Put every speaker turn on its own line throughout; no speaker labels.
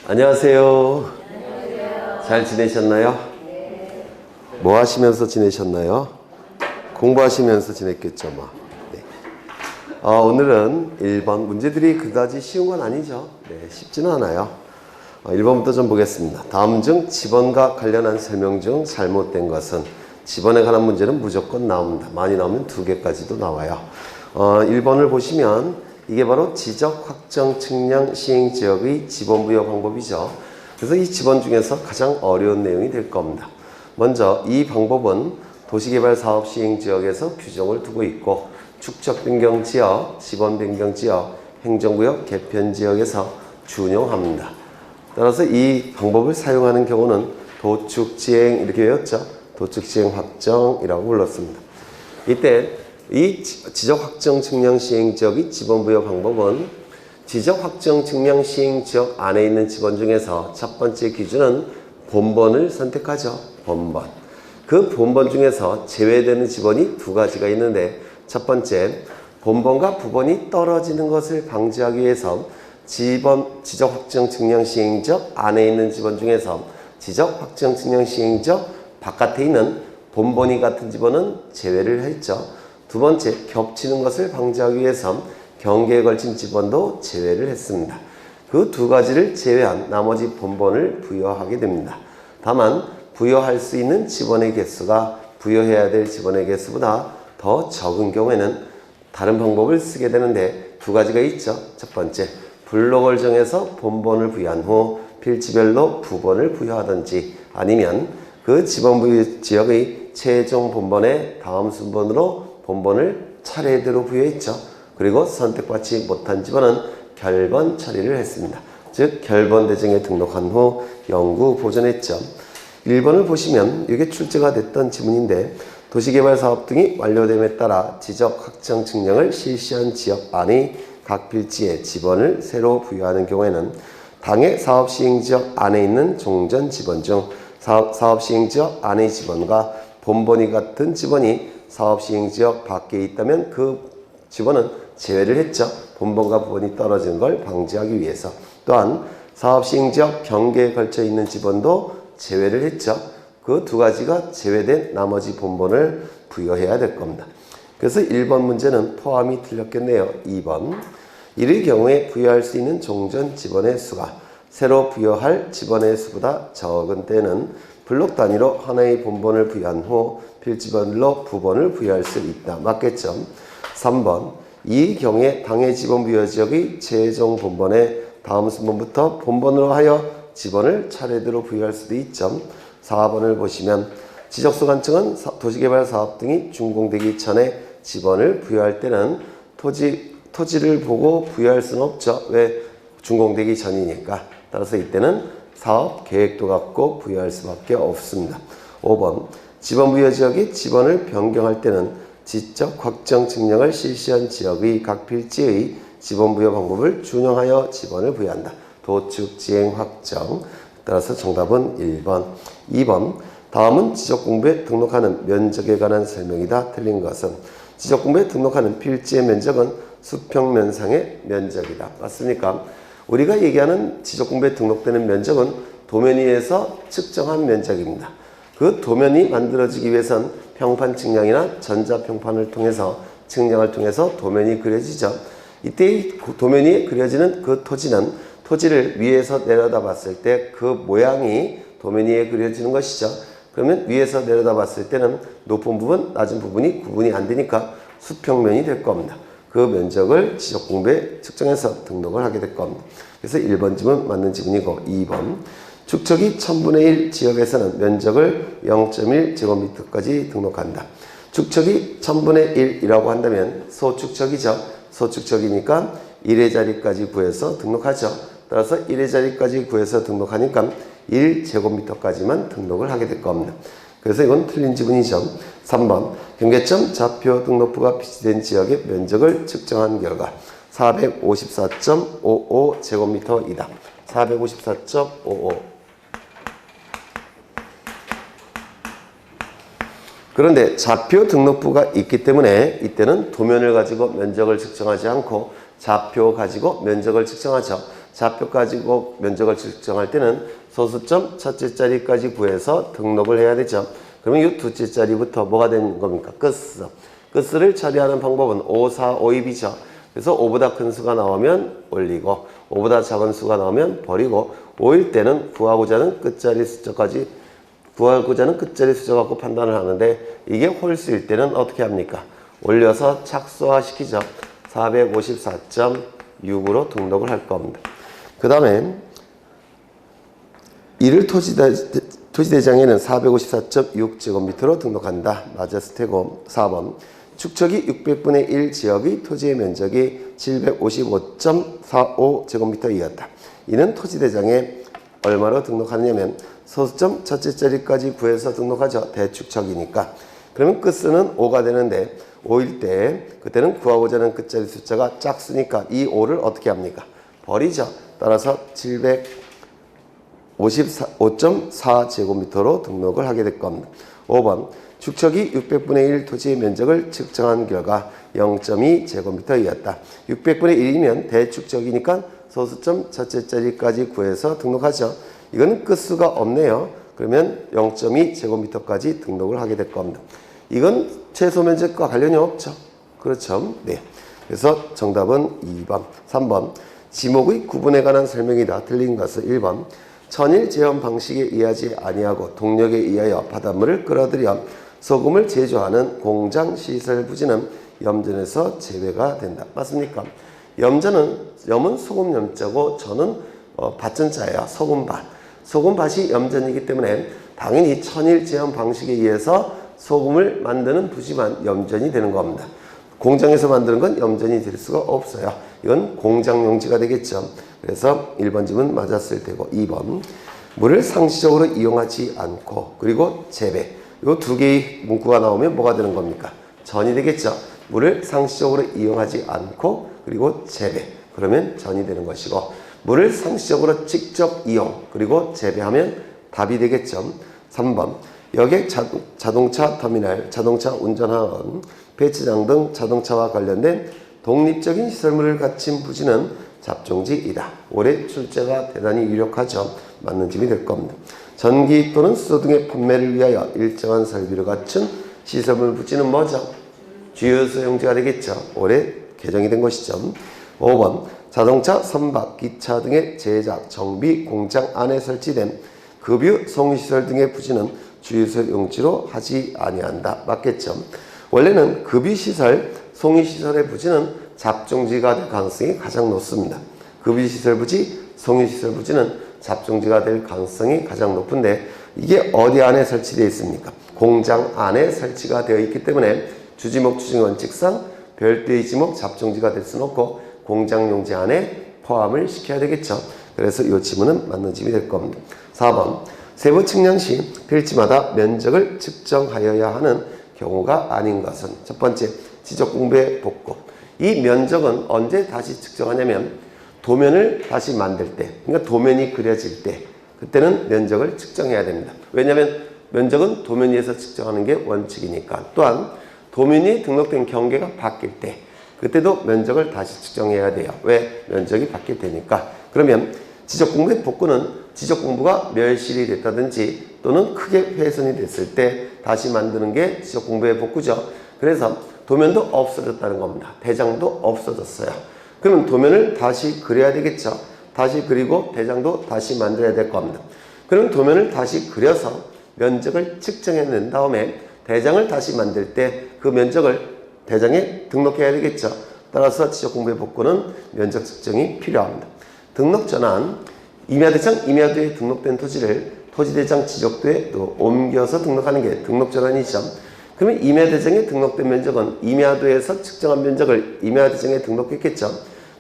안녕하세요. 잘 지내셨나요? 뭐 하시면서 지내셨나요? 공부하시면서 지냈겠죠, 뭐. 네. 오늘은 1번 문제들이 그다지 쉬운 건 아니죠. 네, 쉽지는 않아요. 1번부터 좀 보겠습니다. 다음 중 지번과 관련한 설명 중 잘못된 것은, 지번에 관한 문제는 무조건 나옵니다. 많이 나오면 2개까지도 나와요. 1번을 보시면 이게 바로 지적, 확정, 측량, 시행 지역의 지번 부여 방법이죠. 그래서 이 지번 중에서 가장 어려운 내용이 될 겁니다. 먼저 이 방법은 도시개발 사업 시행 지역에서 규정을 두고 있고, 축적 변경 지역, 지번 변경 지역, 행정구역 개편 지역에서 준용합니다. 따라서 이 방법을 사용하는 경우는 도축지행, 이렇게 외웠죠. 도축지행 확정이라고 불렀습니다. 이때 이 지적 확정 측량 시행 지역의 지번 부여 방법은 지적 확정 측량 시행 지역 안에 있는 지번 중에서 첫 번째 기준은 본번을 선택하죠. 본번. 그 본번 중에서 제외되는 지번이 2가지가 있는데, 첫 번째, 본번과 부번이 떨어지는 것을 방지하기 위해서 지적 확정 측량 시행 지역 안에 있는 지번 중에서 지적 확정 측량 시행 지역 바깥에 있는 본번이 같은 지번은 제외를 했죠. 두 번째, 겹치는 것을 방지하기 위해서 경계에 걸친 지번도 제외를 했습니다. 그 2가지를 제외한 나머지 본번을 부여하게 됩니다. 다만 부여할 수 있는 지번의 개수가 부여해야 될 지번의 개수보다 더 적은 경우에는 다른 방법을 쓰게 되는데, 2가지가 있죠. 첫 번째, 블록을 정해서 본번을 부여한 후 필지별로 부번을 부여하든지, 아니면 그 지번 부여 지역의 최종 본번의 다음 순번으로 본번을 차례대로 부여했죠. 그리고 선택받지 못한 지번은 결번 처리를 했습니다. 즉 결번 대정에 등록한 후 영구 보존했죠. 1번을 보시면 이게 출제가 됐던 지문인데, 도시개발 사업 등이 완료됨에 따라 지적 확정 측량을 실시한 지역 안의 각 필지에 지번을 새로 부여하는 경우에는 당해 사업 시행 지역 안에 있는 종전 지번 중 사업 시행 지역 안의 지번과 본번이 같은 지번이 사업 시행 지역 밖에 있다면 그 지번은 제외를 했죠. 본번과 부번이 떨어지는 걸 방지하기 위해서. 또한 사업 시행 지역 경계에 걸쳐 있는 지번도 제외를 했죠. 그 2가지가 제외된 나머지 본번을 부여해야 될 겁니다. 그래서 1번 문제는 포함이 틀렸겠네요. 2번. 이의 경우에 부여할 수 있는 종전 지번의 수가 새로 부여할 지번의 수보다 적은 때는 블록 단위로 하나의 본번을 부여한 후 필지별로 부번을 부여할 수 있다. 맞겠죠? 3번. 이 경우에 당해 지번 부여 지역의 최종 본번의 다음 순번부터 본번으로 하여 지번을 차례대로 부여할 수도 있죠. 4번을 보시면 지적소관청은 도시개발 사업 등이 준공되기 전에 지번을 부여할 때는 토지를 보고 부여할 수는 없죠. 왜? 준공되기 전이니까. 따라서 이때는 사업 계획도 갖고 부여할 수밖에 없습니다. 5번. 지번 부여 지역이 지번을 변경할 때는 지적 확정 측량을 실시한 지역의 각 필지의 지번 부여 방법을 준용하여 지번을 부여한다. 도축, 지행, 확정. 따라서 정답은 1번. 2번. 다음은 지적공부에 등록하는 면적에 관한 설명이다. 틀린 것은, 지적공부에 등록하는 필지의 면적은 수평면상의 면적이다. 맞습니까? 우리가 얘기하는 지적공부에 등록되는 면적은 도면 위에서 측정한 면적입니다. 그 도면이 만들어지기 위해선 평판 측량이나 전자평판을 통해서 측량을 통해서 도면이 그려지죠. 이때 도면이 그려지는 그 토지를 위에서 내려다 봤을 때 그 모양이 도면 위에 그려지는 것이죠. 그러면 위에서 내려다 봤을 때는 높은 부분, 낮은 부분이 구분이 안 되니까 수평면이 될 겁니다. 그 면적을 지적공부에 측정해서 등록을 하게 될 겁니다. 그래서 1번 지문 맞는 지문이고, 2번. 축척이 1000분의 1 지역에서는 면적을 0.1제곱미터까지 등록한다. 축척이 1000분의 1이라고 한다면 소축척이죠. 소축척이니까 1의 자리까지 구해서 등록하죠. 따라서 1의 자리까지 구해서 등록하니까 1제곱미터까지만 등록을 하게 될 겁니다. 그래서 이건 틀린 지문이죠. 3번. 경계점 좌표 등록부가 비치된 지역의 면적을 측정한 결과 454.55제곱미터이다. 454.55. 그런데 좌표 등록부가 있기 때문에 이때는 도면을 가지고 면적을 측정하지 않고 좌표 가지고 면적을 측정하죠. 좌표 가지고 면적을 측정할 때는 소수점 첫째 자리까지 구해서 등록을 해야 되죠. 그러면 이 둘째 자리부터 뭐가 되는 겁니까? 끝수. 끝수를 처리하는 방법은 5, 4, 5, 2이죠. 그래서 5보다 큰 수가 나오면 올리고 5보다 작은 수가 나오면 버리고 5일 때는 구하고자 하는 끝자리 숫자까지 갖고 판단을 하는데 이게 홀수일 때는 어떻게 합니까? 올려서 착수화 시키죠. 454.6으로 등록을 할 겁니다. 그 다음에 이를 토지대장에는 454.6제곱미터로 등록한다. 맞았을 테고 4번 축척이 600분의 1 지역의 토지의 면적이 755.45제곱미터이었다. 이는 토지대장에 얼마로 등록하느냐면 소수점 첫째 자리까지 구해서 등록하죠. 대축척이니까. 그러면 끝수는 5가 되는데 5일 때 그때는 구하고자 하는 끝자리 숫자가 짝수니까 이 5를 어떻게 합니까? 버리죠. 따라서 755.4제곱미터로 등록을 하게 될 겁니다. 5번 축척이 600분의 1 토지의 면적을 측정한 결과 0.2제곱미터이었다. 600분의 1이면 대축척이니까 소수점 첫째 자리까지 구해서 등록하죠. 이건 끝수가 없네요. 그러면 0.2제곱미터까지 등록을 하게 될 겁니다. 이건 최소 면적과 관련이 없죠. 그렇죠. 네. 그래서 정답은 2번. 3번 지목의 구분에 관한 설명이다. 틀린 것은 1번 천일 제험 방식에 의하지 아니하고 동력에 의하여 바닷물을 끌어들여 소금을 제조하는 공장 시설 부지는 염전에서 제외가 된다. 맞습니까? 염은 소금 염자고 전은 밭전자예요. 소금밭. 소금밭이 염전이기 때문에 당연히 천일 제험 방식에 의해서 소금을 만드는 부지만 염전이 되는 겁니다. 공장에서 만드는 건 염전이 될 수가 없어요. 이건 공장 용지가 되겠죠. 그래서 1번 집은 맞았을 테고 2번 물을 상시적으로 이용하지 않고 그리고 재배 이 두 개의 문구가 나오면 뭐가 되는 겁니까? 전이 되겠죠. 물을 상시적으로 이용하지 않고 그리고 재배 그러면 전이 되는 것이고 물을 상시적으로 직접 이용 그리고 재배하면 답이 되겠죠. 3번 여객 자동차 터미널, 자동차 운전학원, 배치장 등 자동차와 관련된 독립적인 시설물을 갖춘 부지는 잡종지이다. 올해 출제가 대단히 유력하죠. 맞는 집이 될 겁니다. 전기 또는 수소 등의 판매를 위하여 일정한 설비를 갖춘 시설물 부지는 뭐죠? 주요소용지가 되겠죠. 올해 개정이 된 것이죠. 5번 자동차, 선박, 기차 등의 제작, 정비, 공장 안에 설치된 급유, 송유시설 등의 부지는 주요소용지로 하지 아니한다. 맞겠죠. 원래는 급유시설, 송유시설의 부지는 잡종지가 될 가능성이 가장 높습니다. 급유시설 부지, 송유시설 부지는 잡종지가 될 가능성이 가장 높은데 이게 어디 안에 설치되어 있습니까? 공장 안에 설치가 되어 있기 때문에 주지목 추진원칙상 별도의 지목 잡종지가 될 수는 없고 공장 용지 안에 포함을 시켜야 되겠죠. 그래서 이 지문은 맞는 집이 될 겁니다. 4번 세부 측량 시 필지마다 면적을 측정하여야 하는 경우가 아닌 것은 첫 번째 지적공부의 복구. 이 면적은 언제 다시 측정하냐면 도면을 다시 만들 때 그러니까 도면이 그려질 때 그때는 면적을 측정해야 됩니다. 왜냐하면 면적은 도면 위에서 측정하는 게 원칙이니까. 또한 도면이 등록된 경계가 바뀔 때 그때도 면적을 다시 측정해야 돼요. 왜? 면적이 바뀔 테니까. 그러면 지적공부의 복구는 지적공부가 멸실이 됐다든지 또는 크게 훼손이 됐을 때 다시 만드는 게 지적공부의 복구죠. 그래서 도면도 없어졌다는 겁니다. 대장도 없어졌어요. 그러면 도면을 다시 그려야 되겠죠. 다시 그리고 대장도 다시 만들어야 될 겁니다. 그럼 도면을 다시 그려서 면적을 측정해낸 다음에 대장을 다시 만들 때 그 면적을 대장에 등록해야 되겠죠. 따라서 지적공부의 복구는 면적 측정이 필요합니다. 등록 전환, 임야대장, 임야도에 등록된 토지를 토지대장 지적도에 또 옮겨서 등록하는 게 등록 전환이죠. 그러면 임야대장에 등록된 면적은 임야도에서 측정한 면적을 임야대장에 등록했겠죠.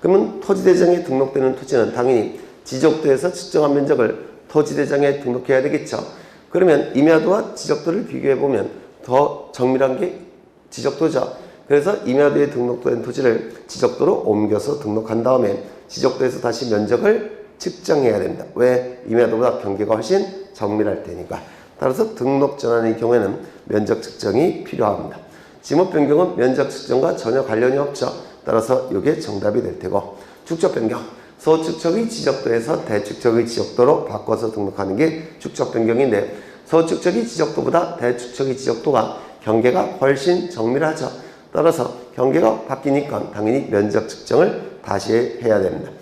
그러면 토지대장에 등록되는 토지는 당연히 지적도에서 측정한 면적을 토지대장에 등록해야 되겠죠. 그러면 임야도와 지적도를 비교해보면 더 정밀한 게 지적도죠. 그래서 임야도에 등록된 토지를 지적도로 옮겨서 등록한 다음에 지적도에서 다시 면적을 측정해야 됩니다. 왜? 임야도보다 경계가 훨씬 정밀할 테니까. 따라서 등록 전환의 경우에는 면적 측정이 필요합니다. 지목 변경은 면적 측정과 전혀 관련이 없죠. 따라서 이게 정답이 될 테고 축적 변경, 소축척의 지적도에서 대축척의 지적도로 바꿔서 등록하는 게 축척 변경인데 소축척의 지적도보다 대축척의 지적도가 경계가 훨씬 정밀하죠. 따라서 경계가 바뀌니까 당연히 면적 측정을 다시 해야 됩니다.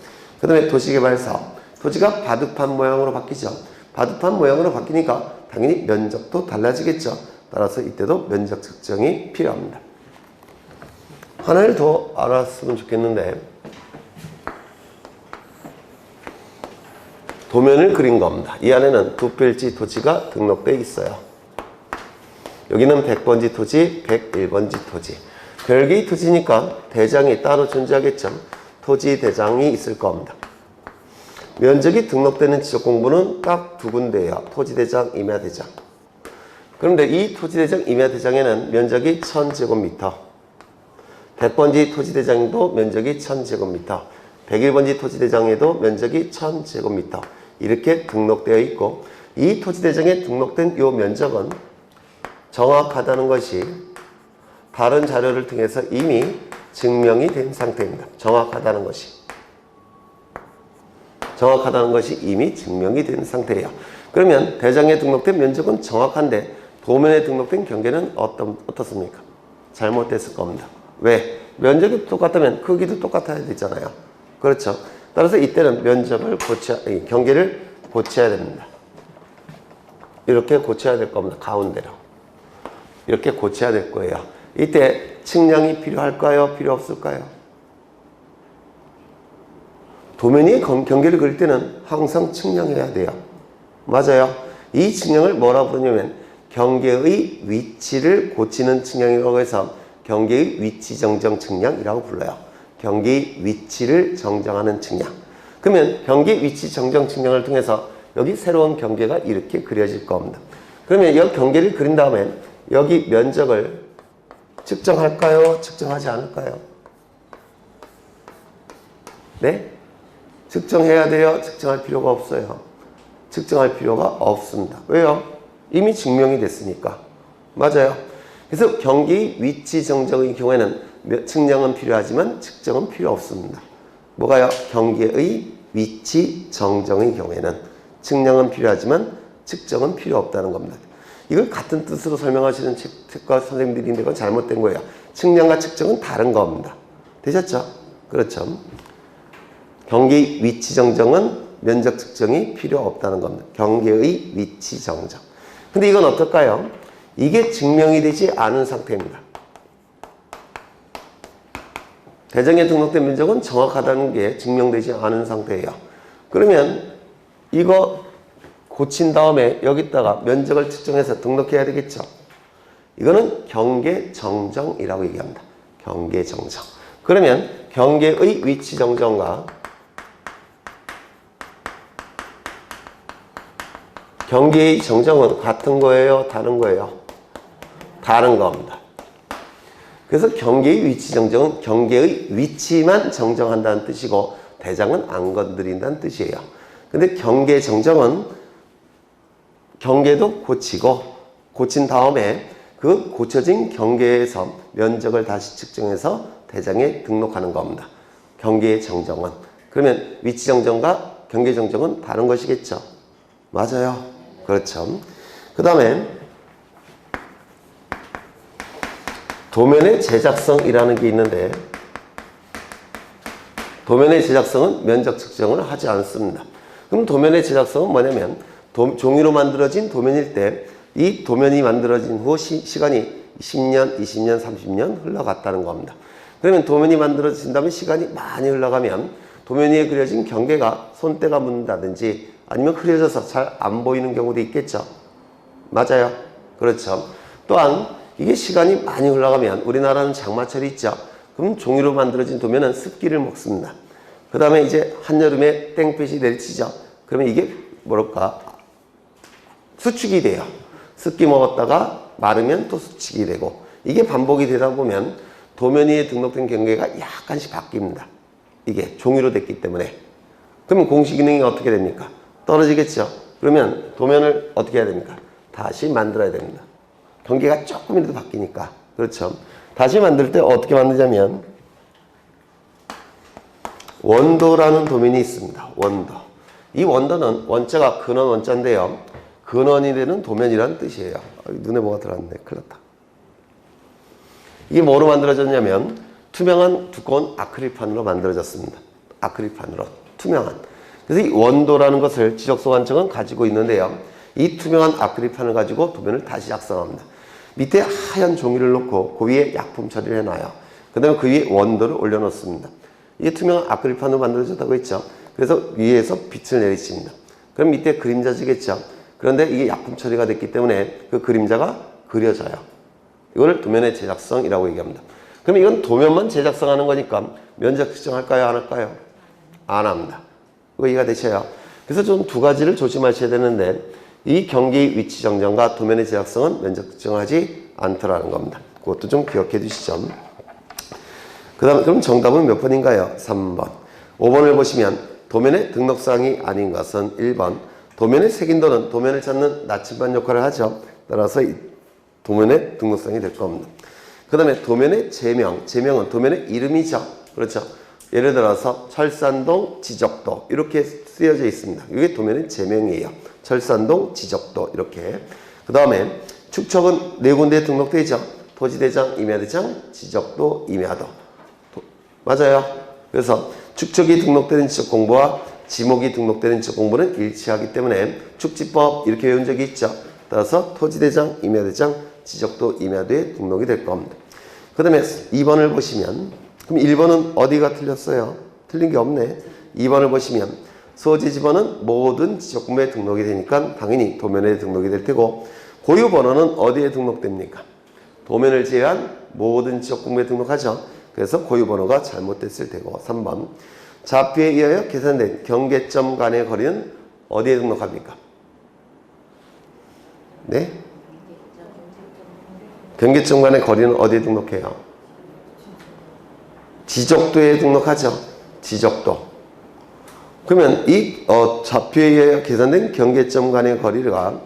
그 다음에 도시개발사업. 토지가 바둑판 모양으로 바뀌죠. 바둑판 모양으로 바뀌니까 당연히 면적도 달라지겠죠. 따라서 이때도 면적 측정이 필요합니다. 하나를 더 알았으면 좋겠는데 도면을 그린 겁니다. 이 안에는 두 필지 토지가 등록되어 있어요. 여기는 100번지 토지, 101번지 토지. 별개의 토지니까 대장이 따로 존재하겠죠. 토지 대장이 있을 겁니다. 면적이 등록되는 지적 공부는 딱 두 군데예요. 토지대장, 임야대장. 그런데 이 토지대장, 임야대장에는 면적이 1000제곱미터. 100번지 토지대장도 면적이 1000제곱미터. 101번지 토지대장에도 면적이 1000제곱미터. 이렇게 등록되어 있고 이 토지대장에 등록된 이 면적은 정확하다는 것이 다른 자료를 통해서 이미 증명이 된 상태입니다. 정확하다는 것이 이미 증명이 된 상태예요. 그러면 대장에 등록된 면적은 정확한데 도면에 등록된 경계는 어떻습니까? 잘못됐을 겁니다. 왜? 면적이 똑같다면 크기도 똑같아야 되잖아요. 그렇죠? 따라서 이때는 경계를 고쳐야 됩니다. 이렇게 고쳐야 될 겁니다. 가운데로. 이렇게 고쳐야 될 거예요. 이때 측량이 필요할까요? 필요 없을까요? 도면이 경계를 그릴 때는 항상 측량해야 돼요. 맞아요. 이 측량을 뭐라 부르냐면 경계의 위치를 고치는 측량이라고 해서 경계의 위치 정정 측량이라고 불러요. 경계의 위치를 정정하는 측량. 그러면 경계 위치 정정 측량을 통해서 여기 새로운 경계가 이렇게 그려질 겁니다. 그러면 이 경계를 그린 다음에 여기 면적을 측정할까요? 측정하지 않을까요? 네? 측정해야 돼요? 측정할 필요가 없어요. 측정할 필요가 없습니다. 왜요? 이미 증명이 됐으니까. 맞아요. 그래서 경계의 위치 정정의 경우에는 측량은 필요하지만 측정은 필요 없습니다. 뭐가요? 경계의 위치 정정의 경우에는 측량은 필요하지만 측정은 필요 없다는 겁니다. 이걸 같은 뜻으로 설명하시는 책과 선생님들이 있는 건 잘못된 거예요. 측량과 측정은 다른 겁니다. 되셨죠? 그렇죠. 경계의 위치 정정은 면적 측정이 필요 없다는 겁니다. 경계의 위치 정정. 근데 이건 어떨까요? 이게 증명이 되지 않은 상태입니다. 대장에 등록된 면적은 정확하다는 게 증명되지 않은 상태예요. 그러면 이거 고친 다음에 여기다가 면적을 측정해서 등록해야 되겠죠. 이거는 경계 정정이라고 얘기합니다. 경계 정정. 그러면 경계의 위치 정정과 경계의 정정은 같은 거예요? 다른 거예요? 다른 겁니다. 그래서 경계의 위치 정정은 경계의 위치만 정정한다는 뜻이고 대장은 안 건드린다는 뜻이에요. 근데 경계 정정은 경계도 고치고 고친 다음에 그 고쳐진 경계에서 면적을 다시 측정해서 대장에 등록하는 겁니다. 경계 정정은. 그러면 위치 정정과 경계 정정은 다른 것이겠죠. 맞아요. 그렇죠. 그 다음에 도면의 제작성이라는 게 있는데 도면의 제작성은 면적 측정을 하지 않습니다. 그럼 도면의 제작성은 뭐냐면 종이로 만들어진 도면일 때 이 도면이 만들어진 후 시간이 10년, 20년, 30년 흘러갔다는 겁니다. 그러면 도면이 만들어진다면 시간이 많이 흘러가면 도면 위에 그려진 경계가 손때가 묻는다든지 아니면 흐려져서 잘 안 보이는 경우도 있겠죠. 맞아요. 그렇죠. 또한 이게 시간이 많이 흘러가면 우리나라는 장마철이 있죠. 그럼 종이로 만들어진 도면은 습기를 먹습니다. 그 다음에 이제 한여름에 땡볕이 내리치죠. 그러면 이게 뭐랄까 수축이 돼요. 습기 먹었다가 마르면 또 수축이 되고 이게 반복이 되다 보면 도면 위에 등록된 경계가 약간씩 바뀝니다. 이게 종이로 됐기 때문에. 그러면 공시 기능이 어떻게 됩니까? 떨어지겠죠. 그러면 도면을 어떻게 해야 됩니까? 다시 만들어야 됩니다. 경계가 조금이라도 바뀌니까. 그렇죠. 다시 만들 때 어떻게 만들자면 원도라는 도면이 있습니다. 원도. 이 원도는 원자가 근원 원자인데요. 근원이 되는 도면이라는 뜻이에요. 눈에 뭐가 들어왔네. 큰일 났다. 이게 뭐로 만들어졌냐면 투명한 두꺼운 아크릴판으로 만들어졌습니다. 아크릴판으로 투명한. 그래서 이 원도라는 것을 지적소관청은 가지고 있는데요. 이 투명한 아크릴판을 가지고 도면을 다시 작성합니다. 밑에 하얀 종이를 놓고 그 위에 약품 처리를 해놔요. 그 다음에 그 위에 원도를 올려놓습니다. 이게 투명한 아크릴판으로 만들어졌다고 했죠. 그래서 위에서 빛을 내리칩니다. 그럼 밑에 그림자지겠죠. 그런데 이게 약품 처리가 됐기 때문에 그 그림자가 그려져요. 이거를 도면의 제작성이라고 얘기합니다. 그럼 이건 도면만 제작성하는 거니까 면적 측정할까요? 안 할까요? 안 합니다. 이거 이해가 되셔요? 그래서 좀 두 가지를 조심하셔야 되는데 이 경계의 위치 정정과 도면의 제작성은 면적 측정하지 않더라는 겁니다. 그것도 좀 기억해 두시죠. 그 다음 그럼 정답은 몇 번인가요? 3번. 5번을 보시면 도면의 등록사항이 아닌 것은 1번. 도면의 색인도는 도면을 찾는 나침반 역할을 하죠. 따라서 이 도면의 등록사항이 될 겁니다. 그 다음에 도면의 제명. 제명은 도면의 이름이죠. 그렇죠. 예를 들어서 철산동 지적도 이렇게 쓰여져 있습니다. 이게 도면의 제명이에요. 철산동 지적도 이렇게. 그 다음에 축척은 네 군데에 등록되어 있죠. 토지대장, 임야대장, 지적도, 임야도. 맞아요. 그래서 축척이 등록되는 지적 공부와 지목이 등록되는 지적 공부는 일치하기 때문에 축지법 이렇게 외운 적이 있죠. 따라서 토지대장, 임야대장, 지적도, 임야도에 등록이 될 겁니다. 그 다음에 2번을 보시면 그럼 1번은 어디가 틀렸어요? 틀린 게 없네. 2번을 보시면 소지지번은 모든 지적공부에 등록이 되니까 당연히 도면에 등록이 될 테고 고유번호는 어디에 등록됩니까? 도면을 제외한 모든 지적공부에 등록하죠. 그래서 고유번호가 잘못됐을 테고 3번 좌표에 의하여 계산된 경계점 간의 거리는 어디에 등록합니까? 네? 경계점 간의 거리는 어디에 등록해요? 지적도에 등록하죠. 지적도. 그러면 이 좌표에 의하여 계산된 경계점 간의 거리가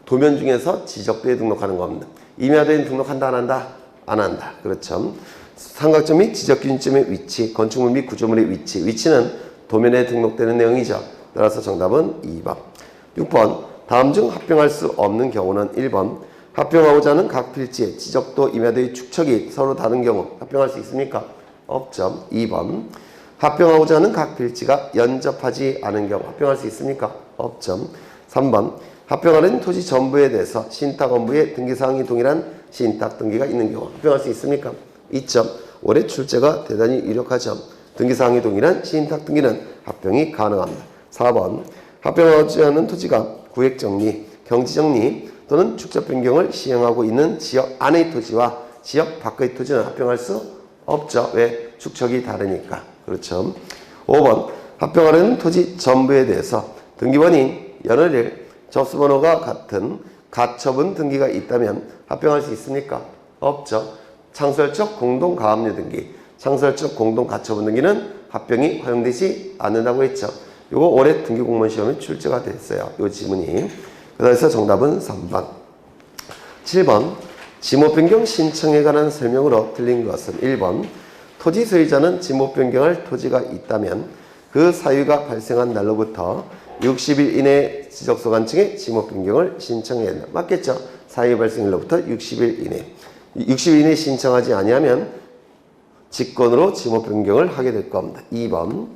도면 중에서 지적도에 등록하는 겁니다. 임야도에 등록한다 안 한다? 안 한다. 그렇죠. 삼각점 및 지적기준점의 위치, 건축물 및 구조물의 위치. 위치는 도면에 등록되는 내용이죠. 따라서 정답은 2번. 6번. 다음 중 합병할 수 없는 경우는 1번. 합병하고자 하는 각 필지의 지적도, 임야도의 축척이 서로 다른 경우 합병할 수 있습니까? 없죠. 2번. 합병하고자 하는 각 필지가 연접하지 않은 경우 합병할 수 있습니까? 없죠. 3번. 합병하는 토지 전부에 대해서 신탁 원부의 등기사항이 동일한 신탁 등기가 있는 경우 합병할 수 있습니까? 있죠. 올해 출제가 대단히 유력하죠. 등기사항이 동일한 신탁 등기는 합병이 가능합니다. 4번. 합병하지 않은 토지가 구획정리, 경지정리 또는 축적 변경을 시행하고 있는 지역 안의 토지와 지역 밖의 토지는 합병할 수 없죠. 왜? 축척이 다르니까. 그렇죠. 5번. 합병하려는 토지 전부에 대해서 등기번호인 연월일 접수번호가 같은 가처분 등기가 있다면 합병할 수 있습니까? 없죠. 창설적 공동가압류 등기, 창설적 공동가처분 등기는 합병이 허용되지 않는다고 했죠. 이거 올해 등기공무원 시험에 출제가 됐어요. 이 지문이. 그래서 정답은 3번. 7번. 지목 변경 신청에 관한 설명으로 틀린 것은 1번. 토지 소유자는 지목 변경할 토지가 있다면 그 사유가 발생한 날로부터 60일 이내 지적소관청에 지목 변경을 신청해야 된다. 맞겠죠? 사유 발생일로부터 60일 이내. 60일 이내 신청하지 아니하면 직권으로 지목 변경을 하게 될 겁니다. 2번.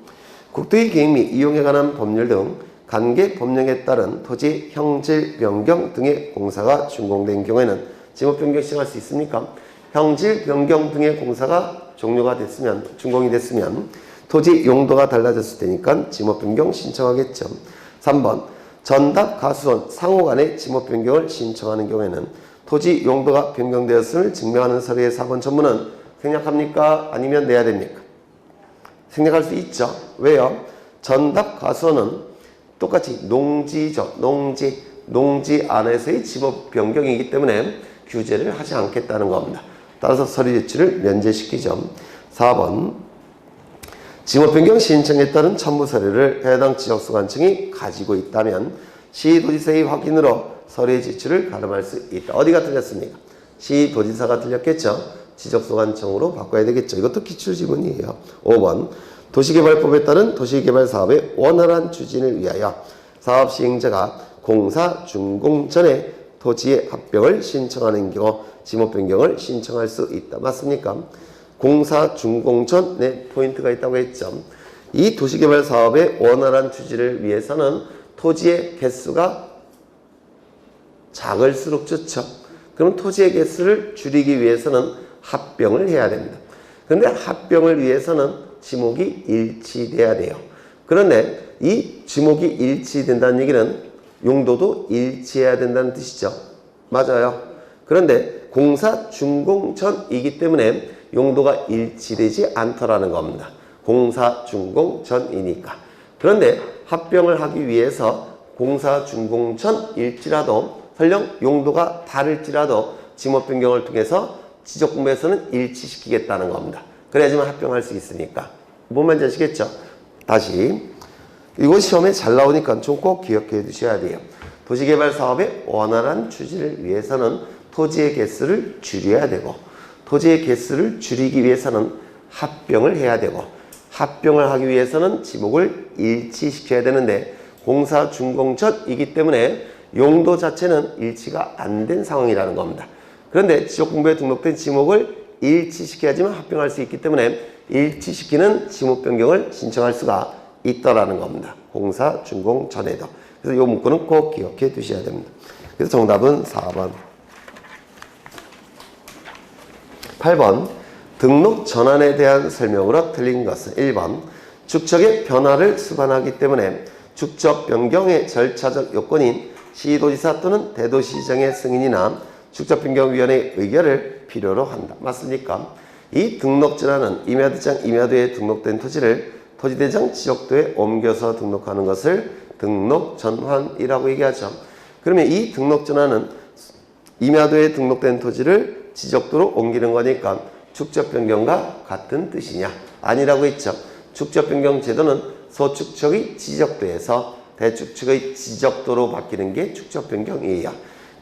국토의 계획 및 이용에 관한 법률 등 관계 법령에 따른 토지 형질 변경 등의 공사가 준공된 경우에는 지목 변경 신청할 수 있습니까? 형질 변경 등의 공사가 종료가 됐으면, 준공이 됐으면 토지 용도가 달라졌을 테니까 지목 변경 신청하겠죠. 3번. 전답 가수원 상호 간의 지목 변경을 신청하는 경우에는 토지 용도가 변경되었음을 증명하는 서류의 사본 전문은 생략합니까? 아니면 내야 됩니까? 생략할 수 있죠. 왜요? 전답 가수원은 똑같이 농지죠. 농지 안에서의 지목 변경이기 때문에 규제를 하지 않겠다는 겁니다. 따라서 서류 제출을 면제시키죠. 4번. 지목 변경 신청에 따른 첨부 서류를 해당 지적소관청이 가지고 있다면 시도지사의 확인으로 서류의 제출을 가름할 수 있다. 어디가 틀렸습니까? 시도지사가 틀렸겠죠. 지적소관청으로 바꿔야 되겠죠. 이것도 기출지문이에요. 5번. 도시개발법에 따른 도시개발 사업의 원활한 추진을 위하여 사업 시행자가 공사 준공 전에 토지의 합병을 신청하는 경우 지목 변경을 신청할 수 있다. 맞습니까? 공사 준공 전에 포인트가 있다고 했죠. 이 도시개발 사업의 원활한 추진을 위해서는 토지의 개수가 작을수록 좋죠. 그럼 토지의 개수를 줄이기 위해서는 합병을 해야 됩니다. 그런데 합병을 위해서는 지목이 일치돼야 돼요. 그런데 이 지목이 일치된다는 얘기는 용도도 일치해야 된다는 뜻이죠. 맞아요. 그런데 공사 준공 전이기 때문에 용도가 일치되지 않더라는 겁니다. 공사 준공 전이니까. 그런데 합병을 하기 위해서 공사 준공 전일지라도 설령 용도가 다를지라도 지목 변경을 통해서 지적공부에서는 일치시키겠다는 겁니다. 그래야지만 합병할 수 있으니까. 뭔 말인지 아시겠죠? 다시 이거 시험에 잘 나오니까 좀 꼭 기억해 두셔야 돼요. 도시개발 사업의 원활한 추진을 위해서는 토지의 개수를 줄여야 되고 토지의 개수를 줄이기 위해서는 합병을 해야 되고 합병을 하기 위해서는 지목을 일치시켜야 되는데 공사 준공 전이기 때문에 용도 자체는 일치가 안 된 상황이라는 겁니다. 그런데 지적공부에 등록된 지목을 일치시켜야지만 합병할 수 있기 때문에 일치시키는 지목 변경을 신청할 수가 있더라는 겁니다. 공사 준공 전에도. 그래서 이 문구는 꼭 기억해 두셔야 됩니다. 그래서 정답은 4번. 8번. 등록 전환에 대한 설명으로 틀린 것은 1번. 축척의 변화를 수반하기 때문에 축척 변경의 절차적 요건인 시도지사 또는 대도시장의 승인이나 축척변경위원회의 의결을 필요로 한다. 맞습니까? 이 등록 전환은 임야대장 임야도에 등록된 토지를 토지대장 지적도에 옮겨서 등록하는 것을 등록 전환이라고 얘기하죠. 그러면 이 등록 전환은 임야도에 등록된 토지를 지적도로 옮기는 거니까 축적 변경과 같은 뜻이냐? 아니라고 했죠. 축적 변경 제도는 소축척의 지적도에서 대축척의 지적도로 바뀌는 게 축적 변경이에요.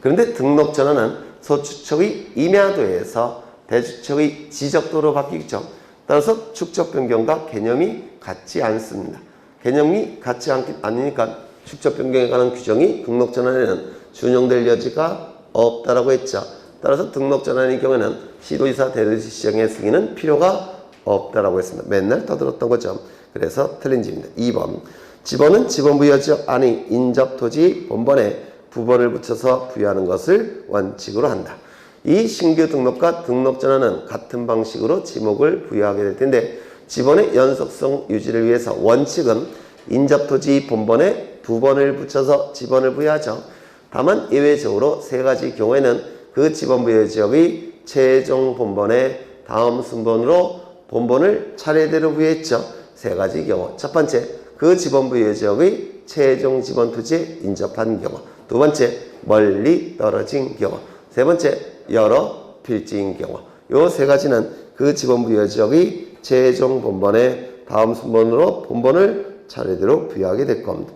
그런데 등록 전환은 소축척의 임야도에서 대축척의 지적도로 바뀌죠. 따라서 축적 변경과 개념이 같지 않습니다. 개념이 같지 않으니까 축적 변경에 관한 규정이 등록 전환에는 준용될 여지가 없다라고 했죠. 따라서 등록 전환의 경우에는 시도지사 대도시장의 승인은 필요가 없다라고 했습니다. 맨날 떠들었던 거죠. 그래서 틀린 집입니다. 2번. 지번은 지번부여지역 안의 인접토지 본번에 부번을 붙여서 부여하는 것을 원칙으로 한다. 이 신규 등록과 등록 전환은 같은 방식으로 지목을 부여하게 될 텐데 지번의 연속성 유지를 위해서 원칙은 인접토지 본번에 부번을 붙여서 지번을 부여하죠. 다만 예외적으로 세 가지 경우에는 그 지번부여 지역의 최종 본번에 다음 순번으로 본번을 차례대로 부여했죠. 세 가지 경우. 첫 번째, 그 지번부여 지역의 최종 지번 토지에 인접한 경우. 두 번째, 멀리 떨어진 경우. 세 번째, 여러 필지인 경우. 요 세 가지는 그 지번부여 지역의 최종 본번에 다음 순번으로 본번을 차례대로 부여하게 될 겁니다.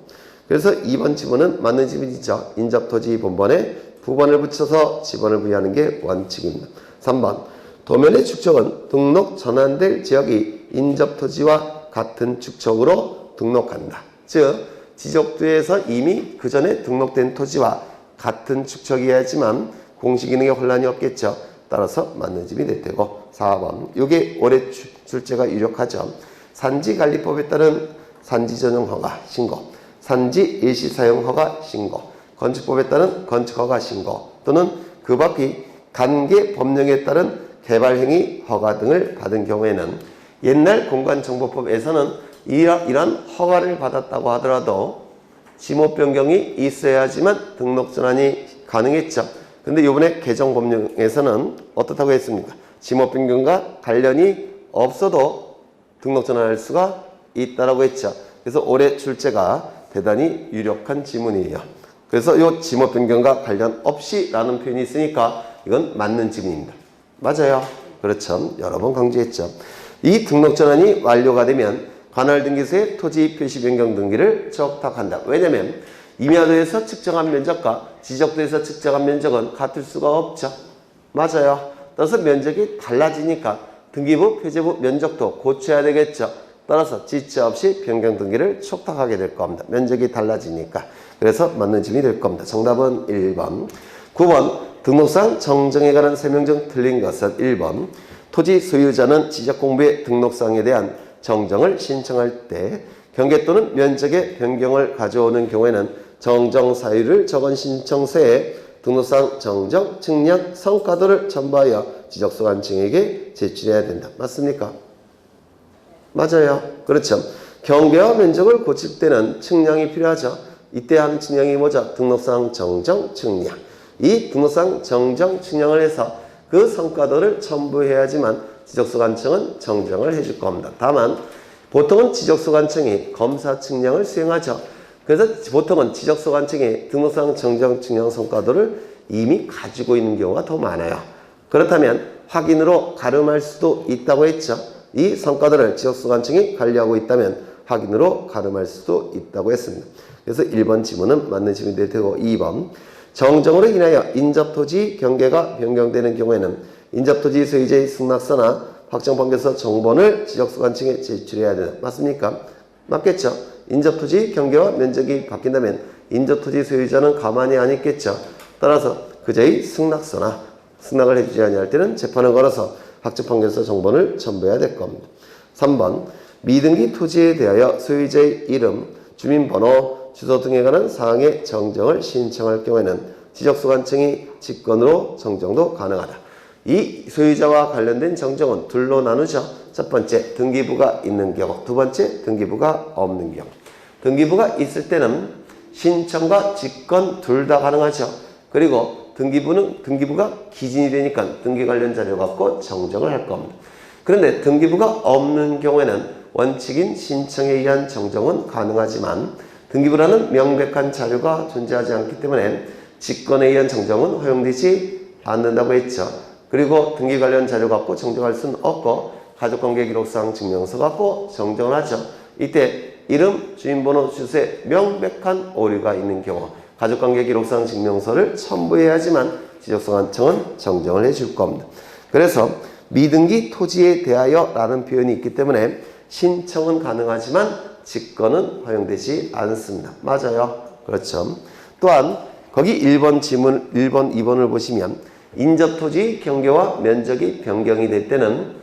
그래서 2번 지번은 맞는 지번이죠. 인접토지 본번에 부번을 붙여서 지번을 부여하는 게 원칙입니다. 3번. 도면의 축척은 등록 전환될 지역이 인접토지와 같은 축척으로 등록한다. 즉 지적도에서 이미 그 전에 등록된 토지와 같은 축척이어야지만 공시기능에 혼란이 없겠죠. 따라서 맞는 집이 될 테고 4번. 이게 올해 출제가 유력하죠. 산지관리법에 따른 산지전용허가 신고, 산지 일시사용허가 신고, 건축법에 따른 건축허가 신고 또는 그 밖의 관계 법령에 따른 개발행위 허가 등을 받은 경우에는 옛날 공간정보법에서는 이러한 허가를 받았다고 하더라도 지목 변경이 있어야지만 등록 전환이 가능했죠. 근데 이번에 개정 법령에서는 어떻다고 했습니까? 지목 변경과 관련이 없어도 등록 전환할 수가 있다라고 했죠. 그래서 올해 출제가 대단히 유력한 지문이에요. 그래서 이 지목 변경과 관련 없이라는 표현이 있으니까 이건 맞는 지문입니다. 맞아요. 그렇죠. 여러 번 강조했죠. 이 등록 전환이 완료가 되면 관할등기소에 토지 표시 변경 등기를 적탁한다. 왜냐하면 임야도에서 측정한 면적과 지적도에서 측정한 면적은 같을 수가 없죠. 맞아요. 따라서 면적이 달라지니까 등기부, 표제부 면적도 고쳐야 되겠죠. 따라서 지체 없이 변경 등기를 촉탁하게 될 겁니다. 면적이 달라지니까. 그래서 맞는 질문이 될 겁니다. 정답은 1번. 9번 등록상 정정에 관한 설명 중 틀린 것은 1번 토지 소유자는 지적공부의 등록상에 대한 정정을 신청할 때 경계 또는 면적의 변경을 가져오는 경우에는 정정 사유를 적은 신청서에 등록상 정정, 측량, 성과도를 첨부하여 지적소관청에게 제출해야 된다. 맞습니까? 맞아요. 그렇죠. 경계와 면적을 고칠 때는 측량이 필요하죠. 이때 하는 측량이 뭐죠? 등록상 정정, 측량. 이 등록상 정정, 측량을 해서 그 성과도를 첨부해야지만 지적소관청은 정정을 해줄 겁니다. 다만 보통은 지적소관청이 검사 측량을 수행하죠. 그래서 보통은 지적소관청이 등록상 정정, 측량 성과도를 이미 가지고 있는 경우가 더 많아요. 그렇다면 확인으로 가름할 수도 있다고 했죠. 이 성과도를 지적소관청이 관리하고 있다면 확인으로 가름할 수도 있다고 했습니다. 그래서 1번 지문은 맞는 지문이 될 테고 2번 정정으로 인하여 인접토지 경계가 변경되는 경우에는 인접토지 소유자의 승낙서나 확정판결서 정본을 지적소관청에 제출해야 된다. 맞습니까? 맞겠죠? 인접토지 경계와 면적이 바뀐다면 인접토지 소유자는 가만히 안 있겠죠. 따라서 그자의 승낙서나 승낙을 해주지 아니할 때는 재판을 걸어서 확정판결서 정본을 첨부해야 될 겁니다. 3번 미등기 토지에 대하여 소유자의 이름, 주민번호, 주소 등에 관한 사항의 정정을 신청할 경우에는 지적소관청이 직권으로 정정도 가능하다. 이 소유자와 관련된 정정은 둘로 나누죠. 첫 번째, 등기부가 있는 경우. 두 번째, 등기부가 없는 경우. 등기부가 있을 때는 신청과 직권 둘 다 가능하죠. 그리고 등기부가 기준이 되니까 등기 관련 자료 갖고 정정을 할 겁니다. 그런데 등기부가 없는 경우에는 원칙인 신청에 의한 정정은 가능하지만 등기부라는 명백한 자료가 존재하지 않기 때문에 직권에 의한 정정은 허용되지 않는다고 했죠. 그리고 등기 관련 자료 갖고 정정할 수는 없고 가족관계기록상 증명서 갖고 정정을 하죠. 이때 이름, 주민번호, 주소에 명백한 오류가 있는 경우 가족관계기록상 증명서를 첨부해야지만 지적소관청은 정정을 해줄 겁니다. 그래서 미등기 토지에 대하여 라는 표현이 있기 때문에 신청은 가능하지만 직권은 허용되지 않습니다. 맞아요. 그렇죠. 또한 거기 1번 지문 1번, 2번을 보시면 인접토지 경계와 면적이 변경이 될 때는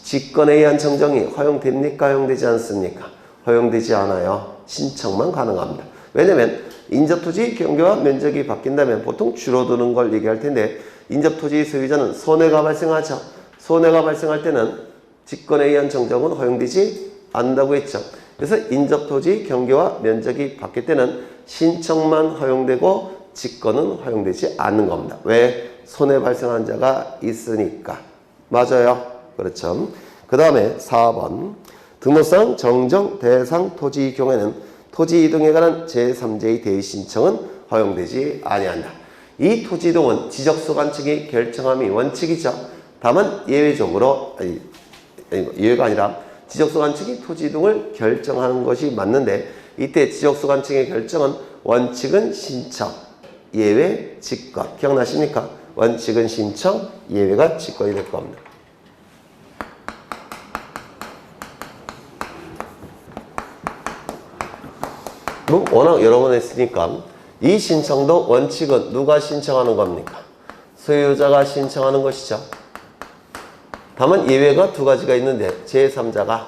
직권에 의한 정정이 허용됩니까? 허용되지 않습니까? 허용되지 않아요. 신청만 가능합니다. 왜냐하면 인접토지 경계와 면적이 바뀐다면 보통 줄어드는 걸 얘기할 텐데 인접토지 소유자는 손해가 발생하죠. 손해가 발생할 때는 직권에 의한 정정은 허용되지 않는다고 했죠. 그래서 인접토지 경계와 면적이 바뀔 때는 신청만 허용되고 직권은 허용되지 않는 겁니다. 왜? 손해 발생한 자가 있으니까. 맞아요. 그렇죠. 그 다음에 4번 등록상 정정 대상 토지의 경우에는 토지 이동에 관한 제3자의 대의 신청은 허용되지 아니한다. 이 토지 이동은 지적소관청이 결정함이 원칙이죠. 다만 예외적으로 예외가 아니라 지적소관청이 토지 이동을 결정하는 것이 맞는데 이때 지적소관청의 결정은 원칙은 신청, 예외, 직권. 기억나십니까? 원칙은 신청, 예외가 직권이 될 겁니다. 워낙 여러 번 했으니까 이 신청도 원칙은 누가 신청하는 겁니까? 소유자가 신청하는 것이죠. 다만 예외가 두 가지가 있는데 제3자가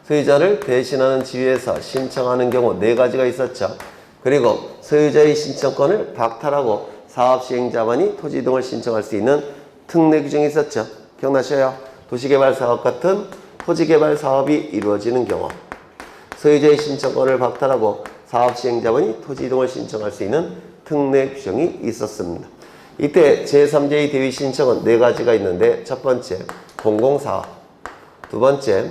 소유자를 대신하는 지위에서 신청하는 경우 네 가지가 있었죠. 그리고 소유자의 신청권을 박탈하고 사업시행자만이 토지 이동을 신청할 수 있는 특례 규정이 있었죠. 기억나셔요? 도시개발사업 같은 토지개발 사업이 이루어지는 경우 소유자의 신청권을 박탈하고 사업시행자만이 토지 이동을 신청할 수 있는 특례 규정이 있었습니다. 이때 제3자의 대위 신청은 네 가지가 있는데 첫 번째 공공사업, 두 번째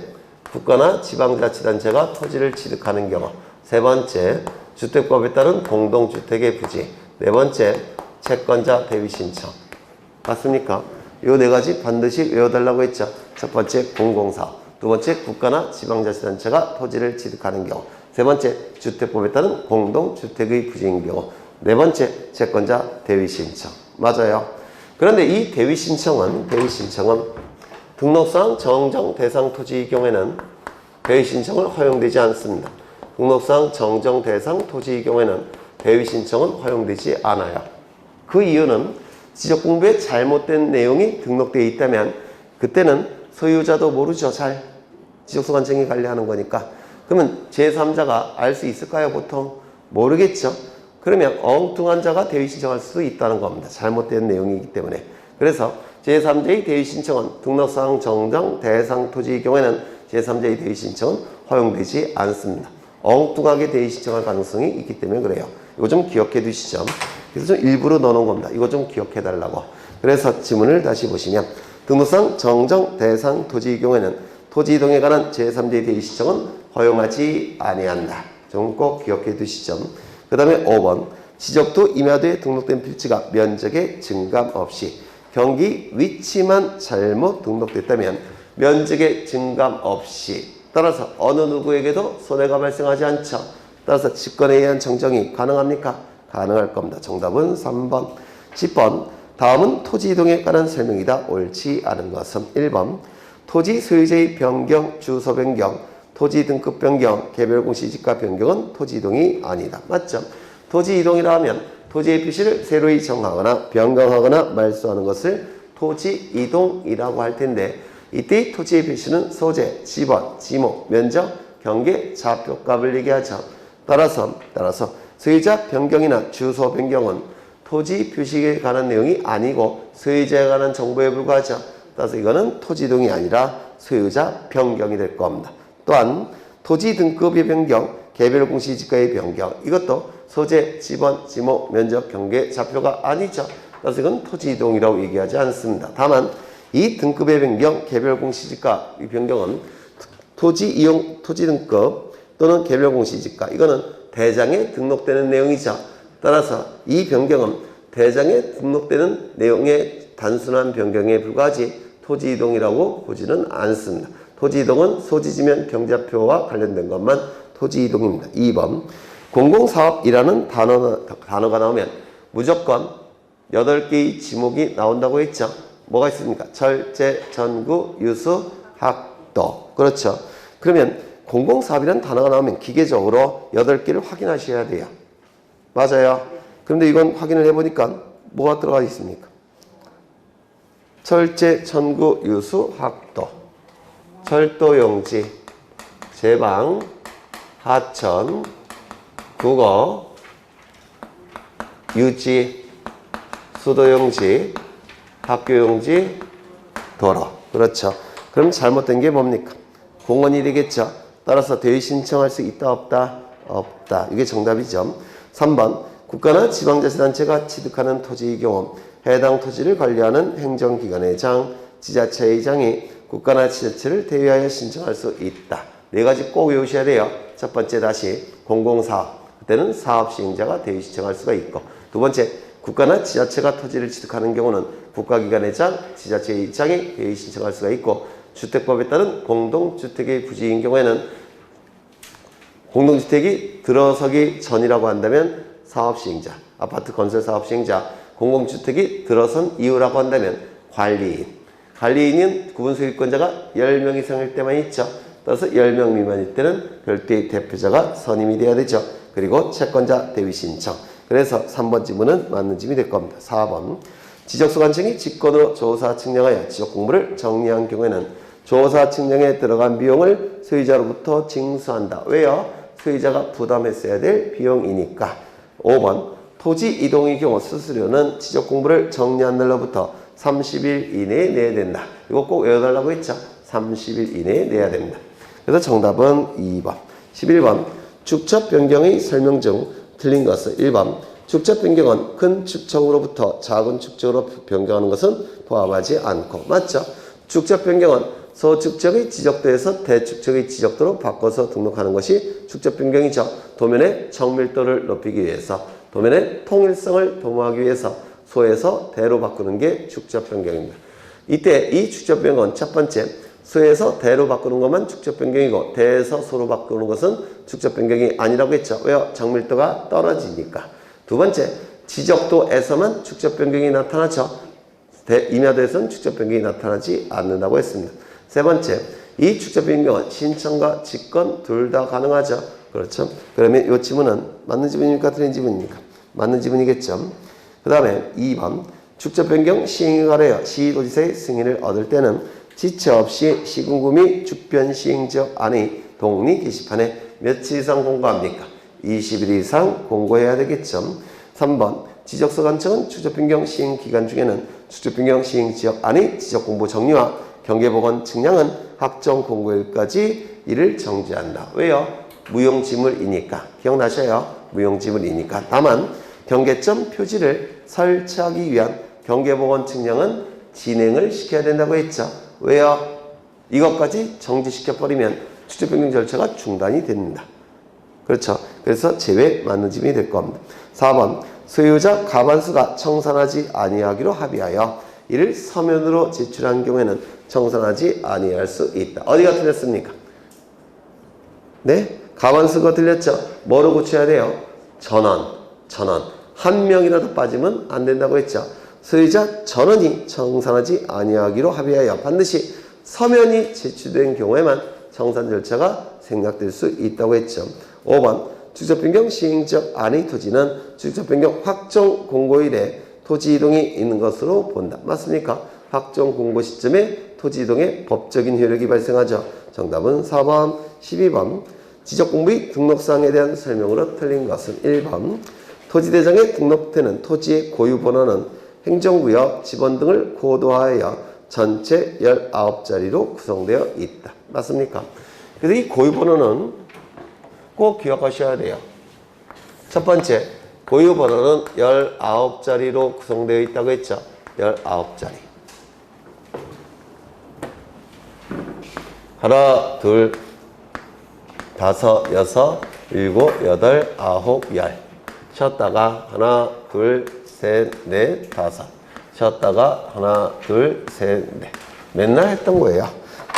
국가나 지방자치단체가 토지를 취득하는 경우, 세 번째 주택법에 따른 공동주택의 부지, 네 번째 채권자 대위 신청. 맞습니까? 이 네 가지 반드시 외워달라고 했죠. 첫 번째 공공사업, 두 번째 국가나 지방자치단체가 토지를 취득하는 경우, 세 번째 주택법에 따른 공동주택의 부지인 경우, 네 번째 채권자 대위 신청. 맞아요. 그런데 이 대위 신청은 등록상 정정 대상 토지의 경우에는 배의 신청은 허용되지 않습니다. 등록상 정정 대상 토지의 경우에는 배의 신청은 허용되지 않아요. 그 이유는 지적공부에 잘못된 내용이 등록되어 있다면 그때는 소유자도 모르죠. 잘 지적소관청이 관리하는 거니까. 그러면 제3자가 알 수 있을까요? 보통 모르겠죠. 그러면 엉뚱한 자가 대위 신청할 수도 있다는 겁니다. 잘못된 내용이기 때문에. 그래서 제3자의 대위 신청은 등록상 정정 대상 토지의 경우에는 제3자의 대위 신청은 허용되지 않습니다. 엉뚱하게 대위 신청할 가능성이 있기 때문에 그래요. 이거 좀 기억해 두시죠. 그래서 좀 일부러 넣어놓은 겁니다. 이거 좀 기억해 달라고. 그래서 지문을 다시 보시면 등록상 정정 대상 토지의 경우에는 토지 이동에 관한 제3자의 대위 신청은 허용하지 아니한다. 좀 꼭 기억해 두시죠. 그 다음에 5번 지적도 임야도에 등록된 필지가 면적의 증감 없이 경기 위치만 잘못 등록됐다면 면적의 증감 없이 따라서 어느 누구에게도 손해가 발생하지 않죠. 따라서 직권에 의한 정정이 가능합니까? 가능할 겁니다. 정답은 3번. 10번 다음은 토지 이동에 관한 설명이다. 옳지 않은 것은 1번 토지 소유자의 변경, 주소 변경, 토지 등급 변경, 개별 공시지가 변경은 토지 이동이 아니다. 맞죠? 토지 이동이라 하면 토지의 표시를 새로이 정하거나 변경하거나 말소하는 것을 토지 이동이라고 할 텐데 이때 토지의 표시는 소재, 지번, 지목, 면적, 경계, 좌표값을 얘기하죠. 따라서 소유자 변경이나 주소 변경은 토지 표시에 관한 내용이 아니고 소유자에 관한 정보에 불과하죠. 따라서 이거는 토지 이동이 아니라 소유자 변경이 될 겁니다. 또한 토지 등급의 변경, 개별 공시지가의 변경 이것도 소재, 지번, 지목, 면적, 경계, 좌표가 아니죠. 그래서 이건 토지 이동이라고 얘기하지 않습니다. 다만 이 등급의 변경, 개별 공시지가 이 변경은 토지 이용, 토지 등급 또는 개별 공시지가 이거는 대장에 등록되는 내용이죠. 따라서 이 변경은 대장에 등록되는 내용의 단순한 변경에 불과하지 토지 이동이라고 보지는 않습니다. 토지 이동은 소지지면 경자표와 관련된 것만 토지 이동입니다. 2번 공공사업이라는 단어가 나오면 무조건 8개의 지목이 나온다고 했죠. 뭐가 있습니까? 철제, 전구, 유수, 학도. 그렇죠. 그러면 공공사업이라는 단어가 나오면 기계적으로 8개를 확인하셔야 돼요. 맞아요. 그런데 이건 확인을 해보니까 뭐가 들어가 있습니까? 철제, 전구, 유수, 학도. 철도용지, 제방, 하천, 국어, 유지, 수도용지, 학교용지, 도로. 그렇죠. 그럼 잘못된 게 뭡니까? 공원이 되겠죠. 따라서 대위 신청할 수 있다 없다? 없다. 이게 정답이죠. 3번 국가나 지방자치단체가 취득하는 토지의 경우 해당 토지를 관리하는 행정기관의 장, 지자체의 장이 국가나 지자체를 대위하여 신청할 수 있다. 4가지 꼭 외우셔야 돼요. 첫 번째 다시 공공사업. 그때는 사업시행자가 대위 신청할 수가 있고 두 번째 국가나 지자체가 토지를 취득하는 경우는 국가기관의 장, 지자체의 장이 대위 신청할 수가 있고 주택법에 따른 공동주택의 부지인 경우에는 공동주택이 들어서기 전이라고 한다면 사업시행자, 아파트 건설 사업시행자, 공공주택이 들어선 이후라고 한다면 관리인. 관리인은 구분소유권자가 10명 이상일 때만 있죠. 따라서 10명 미만일 때는 별도의 대표자가 선임이 돼야 되죠. 그리고 채권자 대위 신청. 그래서 3번 지문은 맞는 지문이 될 겁니다. 4번 지적소관청이 직권으로 조사 측량하여 지적공부를 정리한 경우에는 조사 측량에 들어간 비용을 소유자로부터 징수한다. 왜요? 소유자가 부담했어야 될 비용이니까. 5번 토지 이동의 경우 수수료는 지적공부를 정리한 날로부터 30일 이내에 내야 된다. 이거 꼭 외워달라고 했죠. 30일 이내에 내야 됩니다. 그래서 정답은 2번. 11번 축척 변경의 설명 중 틀린 것은 1번 축척 변경은 큰 축척으로부터 작은 축척으로 변경하는 것은 포함하지 않고 맞죠? 축척 변경은 소축척의 지적도에서 대축척의 지적도로 바꿔서 등록하는 것이 축척 변경이죠. 도면의 정밀도를 높이기 위해서 도면의 통일성을 도모하기 위해서 소에서 대로 바꾸는 게 축척 변경입니다. 이때 이 축척 변경은 첫 번째 소에서 대로 바꾸는 것만 축척 변경이고 대에서 소로 바꾸는 것은 축척 변경이 아니라고 했죠. 왜요? 정밀도가 떨어지니까. 두 번째 지적도에서만 축척 변경이 나타나죠. 임야도에서는 축적 변경이 나타나지 않는다고 했습니다. 세 번째, 이 축적 변경은 신청과 직권 둘 다 가능하죠. 그렇죠? 그러면 이 지문은 맞는 지문입니까? 틀린 지문입니까? 맞는 지문이겠죠. 그 다음에 2번, 축적 변경 시행에 관하여 시도지사의 승인을 얻을 때는 지체 없이 시군구 및 주변 시행지역 안의 동리 게시판에 며칠 이상 공고합니까? 20일 이상 공고해야 되겠죠. 3번, 지적서 관청은 축적 변경 시행 기간 중에는 축적 변경 시행 지역 안의 지적 공부 정리와 경계보건 측량은 확정 공고일까지 이를 정지한다. 왜요? 무용지물이니까. 기억나셔요? 무용지물이니까. 다만 경계점 표지를 설치하기 위한 경계보건 측량은 진행을 시켜야 된다고 했죠. 왜요? 이것까지 정지시켜버리면 축적 변경 절차가 중단이 됩니다. 그렇죠. 그래서 제외 맞는 지문이 될 겁니다. 4번, 소유자 가반수가 청산하지 아니하기로 합의하여 이를 서면으로 제출한 경우에는 청산하지 아니할 수 있다. 어디가 틀렸습니까? 네? 가반수가 틀렸죠. 뭐로 고쳐야 돼요? 전원. 한 명이라도 빠지면 안 된다고 했죠. 소유자 전원이 청산하지 아니하기로 합의하여 반드시 서면이 제출된 경우에만 청산 절차가 생략될 수 있다고 했죠. 5번, 축적 변경 시행지역 안의 토지는 축적 변경 확정 공고일에 토지 이동이 있는 것으로 본다. 맞습니까? 확정 공고 시점에 토지 이동의 법적인 효력이 발생하죠. 정답은 4번, 12번. 지적 공부의 등록사항에 대한 설명으로 틀린 것은 1번. 토지대장에 등록되는 토지의 고유 번호는 행정구역, 지번 등을 고도하여 전체 19자리로 구성되어 있다. 맞습니까? 그래서 이 고유 번호는 꼭 기억하셔야 돼요. 첫 번째, 고유 번호는 19자리로 구성되어 있다고 했죠. 19자리. 하나, 둘, 다섯, 여섯, 일곱, 여덟, 아홉, 열. 쉬었다가 하나, 둘, 셋, 넷, 다섯. 쉬었다가 하나, 둘, 셋, 넷. 맨날 했던 거예요.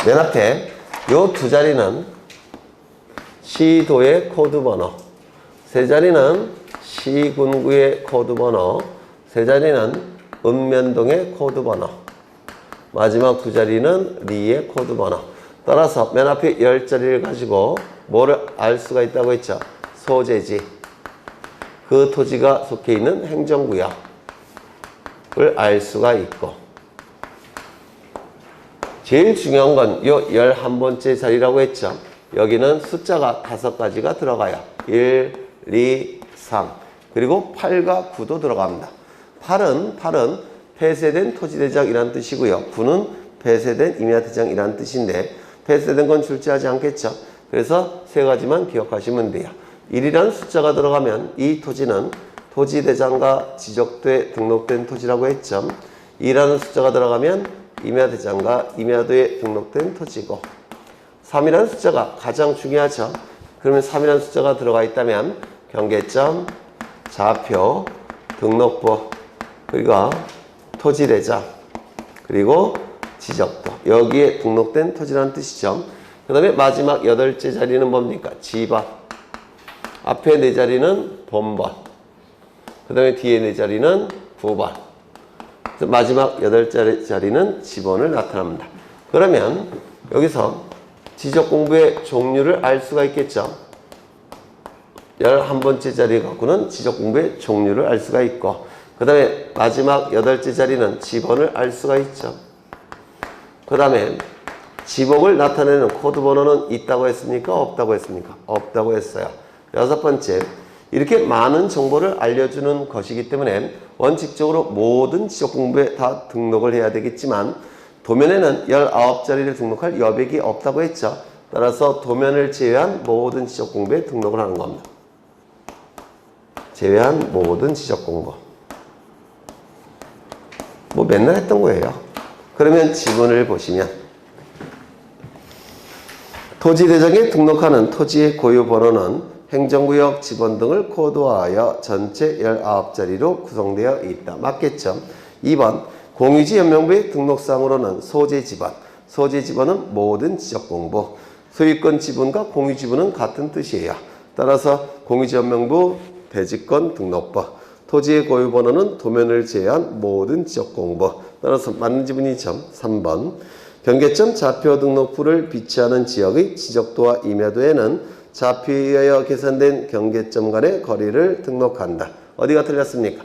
맨 앞에 요 두 자리는 시도의 코드 번호, 세 자리는 시군구의 코드 번호, 세 자리는 읍면동의 코드 번호, 마지막 두 자리는 리의 코드 번호. 따라서 맨 앞에 10자리를 가지고 뭐를 알 수가 있다고 했죠? 소재지. 그 토지가 속해 있는 행정구역을 알 수가 있고, 제일 중요한 건 요 11번째 자리라고 했죠. 여기는 숫자가 5가지가 들어가요. 1, 2, 3. 그리고 8과 9도 들어갑니다. 8은 폐쇄된 토지대장이라는 뜻이고요. 9는 폐쇄된 임야대장이라는 뜻인데 폐쇄된 건 출제하지 않겠죠. 그래서 세 가지만 기억하시면 돼요. 1이라는 숫자가 들어가면 이 토지는 토지대장과 지적돼 등록된 토지라고 했죠. 2라는 숫자가 들어가면 임야대장과 임야도에 등록된 토지고, 3이라는 숫자가 가장 중요하죠. 그러면 3이라는 숫자가 들어가 있다면 경계점, 좌표, 등록부, 그리고 토지대장, 그리고 지적도. 여기에 등록된 토지라는 뜻이죠. 그 다음에 마지막 8째 자리는 뭡니까? 지번. 앞에 4자리는 본번. 그 다음에 뒤에 4자리는 부번. 마지막 8자리는 지번을 나타납니다. 그러면 여기서 지적 공부의 종류를 알 수가 있겠죠. 11번째 자리 갖고는 지적 공부의 종류를 알 수가 있고, 그 다음에 마지막 8째 자리는 지번을 알 수가 있죠. 그 다음에 지목을 나타내는 코드 번호는 있다고 했습니까? 없다고 했습니까? 없다고 했어요. 6번째, 이렇게 많은 정보를 알려주는 것이기 때문에 원칙적으로 모든 지적 공부에 다 등록을 해야 되겠지만 도면에는 19자리를 등록할 여백이 없다고 했죠. 따라서 도면을 제외한 모든 지적 공부에 등록을 하는 겁니다. 제외한 모든 지적 공부. 뭐 맨날 했던 거예요. 그러면 지문을 보시면 토지대장에 등록하는 토지의 고유 번호는 행정구역, 지번 등을 코드화하여 전체 19자리로 구성되어 있다. 맞겠죠? 2번, 공유지 연명부의 등록상으로는 소재지번. 소재지번은 모든 지적공부. 소유권 지분과 공유지분은 같은 뜻이에요. 따라서 공유지 연명부, 대지권 등록부. 토지의 고유번호는 도면을 제외한 모든 지적공부. 따라서 맞는 지문이죠. 3번. 경계점 좌표 등록부를 비치하는 지역의 지적도와 임야도에는 좌표에 의하여 계산된 경계점 간의 거리를 등록한다. 어디가 틀렸습니까?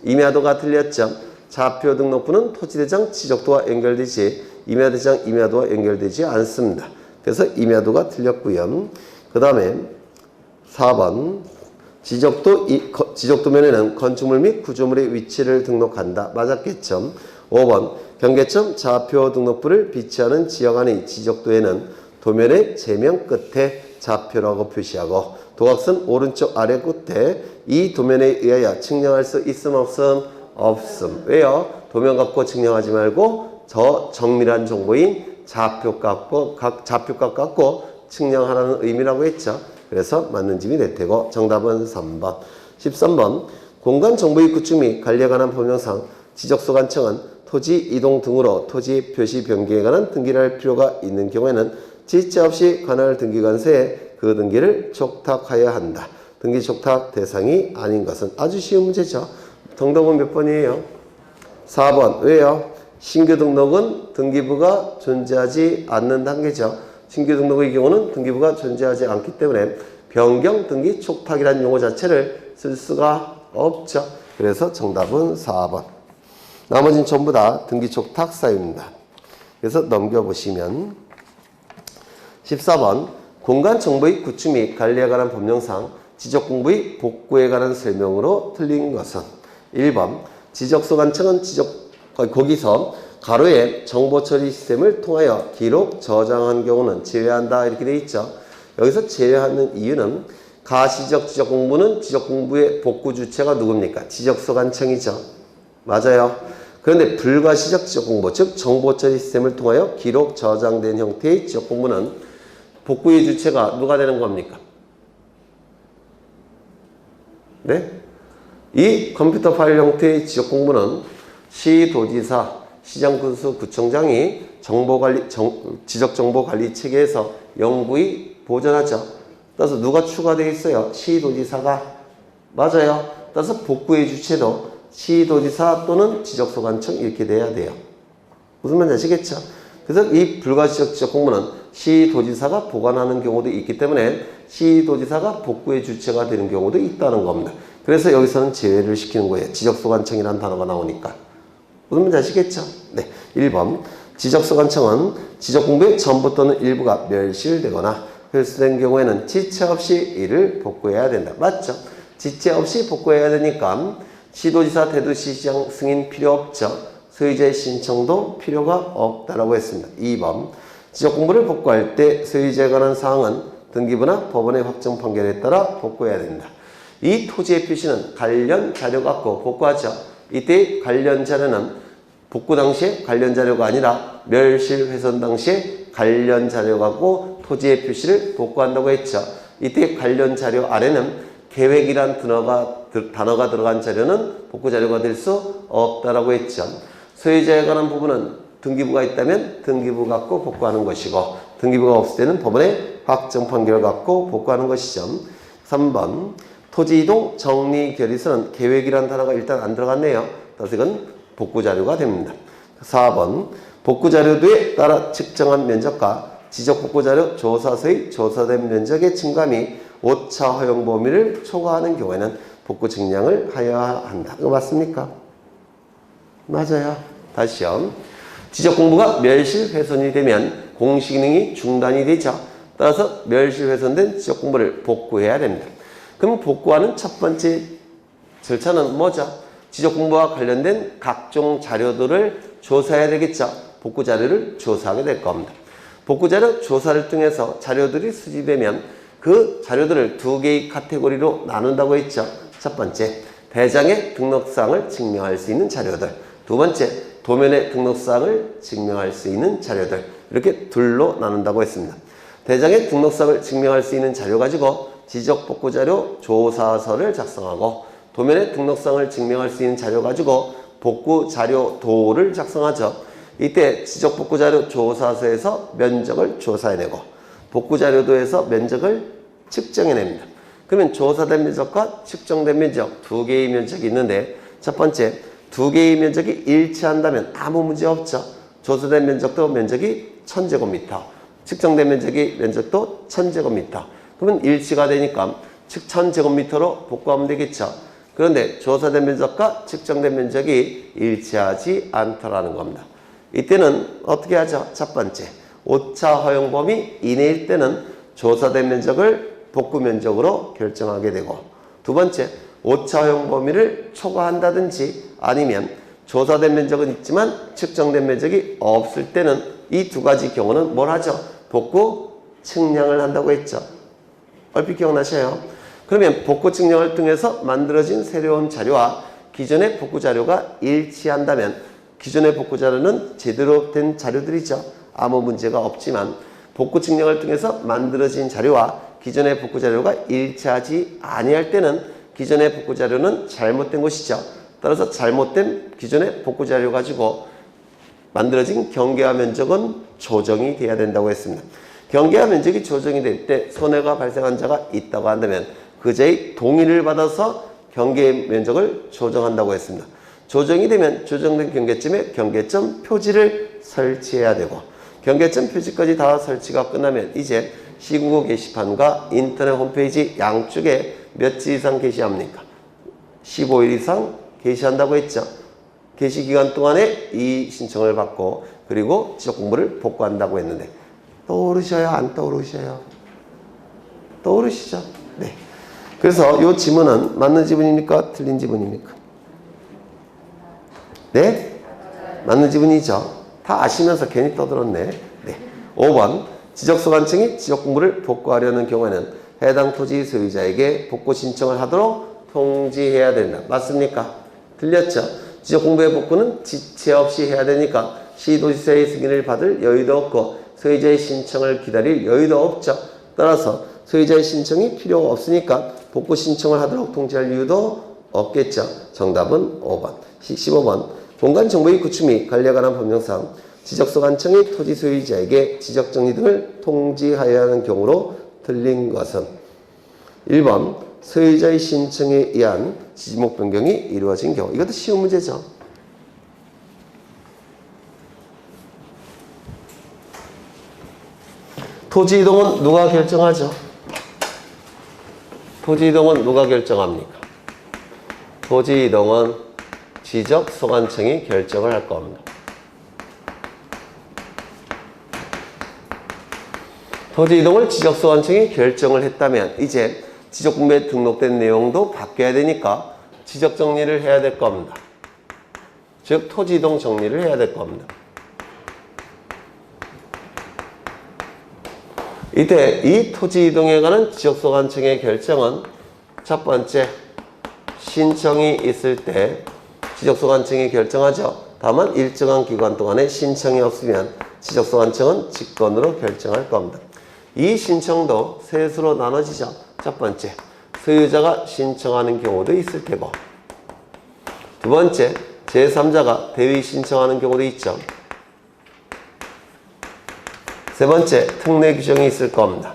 임야도가 틀렸죠. 좌표 등록부는 토지대장 지적도와 연결되지 임야대장 임야도와 연결되지 않습니다. 그래서 임야도가 틀렸고요. 그 다음에 4번. 지적도면에는 건축물 및 구조물의 위치를 등록한다. 맞았겠죠. 5번. 경계점 좌표 등록부를 비치하는 지역 안의 지적도에는 도면의 제명 끝에 좌표라고 표시하고 도각선 오른쪽 아래 끝에 이 도면에 의하여 측량할 수 있음 없음? 없음. 왜요? 도면 갖고 측량하지 말고 저 정밀한 정보인 좌표값 갖고 측량하라는 의미라고 했죠. 그래서 맞는 집이 될 테고 정답은 3번. 13번. 공간 정보의 구축 및 관리에 관한 법령상 지적소 관청은 토지 이동 등으로 토지 표시 변경에 관한 등기를 할 필요가 있는 경우에는 지체 없이 관할 등기관서에 그 등기를 촉탁하여야 한다. 등기 촉탁 대상이 아닌 것은 아주 쉬운 문제죠. 정답은 몇 번이에요? 4번. 왜요? 신규 등록은 등기부가 존재하지 않는 단계죠. 신규 등록의 경우는 등기부가 존재하지 않기 때문에 변경 등기 촉탁이라는 용어 자체를 쓸 수가 없죠. 그래서 정답은 4번. 나머지는 전부 다 등기 촉탁 사유입니다. 그래서 넘겨보시면 14번. 공간 정보의 구축 및 관리에 관한 법령상 지적공부의 복구에 관한 설명으로 틀린 것은 1번. 지적소 관청은 거기서 가로에 정보 처리 시스템을 통하여 기록 저장한 경우는 제외한다. 이렇게 되어 있죠. 여기서 제외하는 이유는 가시적 지적공부는 지적공부의 복구 주체가 누굽니까? 지적소 관청이죠. 맞아요. 그런데 불가시적 지적공부, 즉 정보 처리 시스템을 통하여 기록 저장된 형태의 지적공부는 복구의 주체가 누가 되는 겁니까? 네? 이 컴퓨터 파일 형태의 지적공부는 시도지사, 시장군수, 구청장이 지적정보관리 체계에서 영구히 보존하죠. 따라서 누가 추가되어 있어요? 시도지사가. 맞아요. 따라서 복구의 주체도 시도지사 또는 지적소관청 이렇게 돼야 돼요. 무슨 말인지 아시겠죠? 그래서 이 불가시적 지적공부는 시도지사가 보관하는 경우도 있기 때문에 시도지사가 복구의 주체가 되는 경우도 있다는 겁니다. 그래서 여기서는 제외를 시키는 거예요. 지적소관청이라는 단어가 나오니까. 무슨 말인지 아시겠죠? 네. 1번. 지적소관청은 지적공부의 전부 또는 일부가 멸실되거나 훼손된 경우에는 지체 없이 이를 복구해야 된다. 맞죠? 지체 없이 복구해야 되니까 시도지사, 대도시장 승인 필요 없죠. 소유자의 신청도 필요가 없다라고 했습니다. 2번. 지적공부를 복구할 때 소유자에 관한 사항은 등기부나 법원의 확정 판결에 따라 복구해야 된다. 이 토지의 표시는 관련 자료 갖고 복구하죠. 이때 관련 자료는 복구 당시에 관련 자료가 아니라 멸실 훼손 당시에 관련 자료 갖고 토지의 표시를 복구한다고 했죠. 이때 관련 자료 아래는 계획이란 단어가 들어간 자료는 복구 자료가 될 수 없다라고 했죠. 소유자에 관한 부분은 등기부가 있다면 등기부 갖고 복구하는 것이고 등기부가 없을 때는 법원의 확정 판결 갖고 복구하는 것이죠. 3번. 토지 이동 정리 결의서는 계획이란 단어가 일단 안 들어갔네요. 그래서 이건 복구 자료가 됩니다. 4번. 복구 자료도에 따라 측정한 면적과 지적 복구 자료 조사서의 조사된 면적의 증감이 오차 허용 범위를 초과하는 경우에는 복구 측량을 하여야 한다. 이거 맞습니까? 맞아요. 다시요. 지적 공부가 멸실 훼손이 되면 공시 기능이 중단이 되죠. 따라서 멸실 훼손된 지적 공부를 복구해야 됩니다. 그럼 복구하는 첫 번째 절차는 뭐죠? 지적 공부와 관련된 각종 자료들을 조사해야 되겠죠. 복구 자료를 조사하게 될 겁니다. 복구 자료 조사를 통해서 자료들이 수집되면 그 자료들을 두 개의 카테고리로 나눈다고 했죠. 첫 번째, 대장의 등록사항을 증명할 수 있는 자료들. 두 번째, 도면의 등록사항을 증명할 수 있는 자료들. 이렇게 둘로 나눈다고 했습니다. 대장의 등록사항을 증명할 수 있는 자료 가지고 지적 복구 자료 조사서를 작성하고 도면의 등록사항을 증명할 수 있는 자료 가지고 복구 자료 도를 작성하죠. 이때 지적 복구 자료 조사서에서 면적을 조사해내고 복구 자료도에서 면적을 측정해냅니다. 그러면 조사된 면적과 측정된 면적 두 개의 면적이 있는데 첫 번째 두 개의 면적이 일치한다면 아무 문제 없죠. 조사된 면적도 면적이 1000제곱미터, 측정된 면적도 1000제곱미터. 그러면 일치가 되니까 즉 1000제곱미터로 복구하면 되겠죠. 그런데 조사된 면적과 측정된 면적이 일치하지 않더라는 겁니다. 이때는 어떻게 하죠? 첫 번째, 오차 허용 범위 이내일 때는 조사된 면적을 복구 면적으로 결정하게 되고, 두 번째, 오차 허용 범위를 초과한다든지 아니면 조사된 면적은 있지만 측정된 면적이 없을 때는 이 두 가지 경우는 뭘 하죠? 복구 측량을 한다고 했죠. 얼핏 기억나셔요? 그러면 복구 측량을 통해서 만들어진 새로운 자료와 기존의 복구 자료가 일치한다면, 기존의 복구 자료는 제대로 된 자료들이죠. 아무 문제가 없지만 복구 측량을 통해서 만들어진 자료와 기존의 복구 자료가 일치하지 아니할 때는 기존의 복구 자료는 잘못된 것이죠. 따라서 잘못된 기존의 복구 자료 가지고 만들어진 경계화 면적은 조정이 돼야 된다고 했습니다. 경계화 면적이 조정이 될 때 손해가 발생한 자가 있다고 한다면 그자의 동의를 받아서 경계 면적을 조정한다고 했습니다. 조정이 되면 조정된 경계점에 경계점 표지를 설치해야 되고, 경계점 표지까지 다 설치가 끝나면 이제 시군구 게시판과 인터넷 홈페이지 양쪽에 며칠 이상 게시합니까? 15일 이상 게시한다고 했죠. 게시기간 동안에 이 신청을 받고 그리고 지적공부를 복구한다고 했는데 떠오르셔요? 안 떠오르셔요? 떠오르시죠? 네. 그래서 이 지문은 맞는 지문입니까? 틀린 지문입니까? 네? 맞는 지문이죠. 다 아시면서 괜히 떠들었네. 네. 5번, 지적소관청이 지적공부를 복구하려는 경우에는 해당 토지 소유자에게 복구 신청을 하도록 통지해야 된다. 맞습니까? 틀렸죠? 지적공부의 복구는 지체 없이 해야 되니까 시도지사의 승인을 받을 여유도 없고 소유자의 신청을 기다릴 여유도 없죠. 따라서 소유자의 신청이 필요가 없으니까 복구 신청을 하도록 통지할 이유도 없겠죠. 정답은 5번. 15번. 공간정보의 구축 및 관리에 관한 법령상 지적소관청이 토지 소유자에게 지적정리 등을 통지하여야 하는 경우로 틀린 것은 1번. 소유자의 신청에 의한 지목 변경이 이루어진 경우. 이것도 쉬운 문제죠. 토지 이동은 누가 결정하죠? 토지 이동은 누가 결정합니까? 토지 이동은 지적소관청이 결정을 할 겁니다. 토지 이동을 지적소관청이 결정을 했다면 이제 지적공부에 등록된 내용도 바뀌어야 되니까 지적정리를 해야 될 겁니다. 즉 토지 이동 정리를 해야 될 겁니다. 이때 이 토지 이동에 관한 지적소관청의 결정은 첫 번째, 신청이 있을 때 지적소관청이 결정하죠. 다만 일정한 기간 동안에 신청이 없으면 지적소관청은 직권으로 결정할 겁니다. 이 신청도 세 수로 나눠지죠. 첫 번째, 소유자가 신청하는 경우도 있을 테고, 두 번째, 제3자가 대위 신청하는 경우도 있죠. 세 번째, 특례 규정이 있을 겁니다.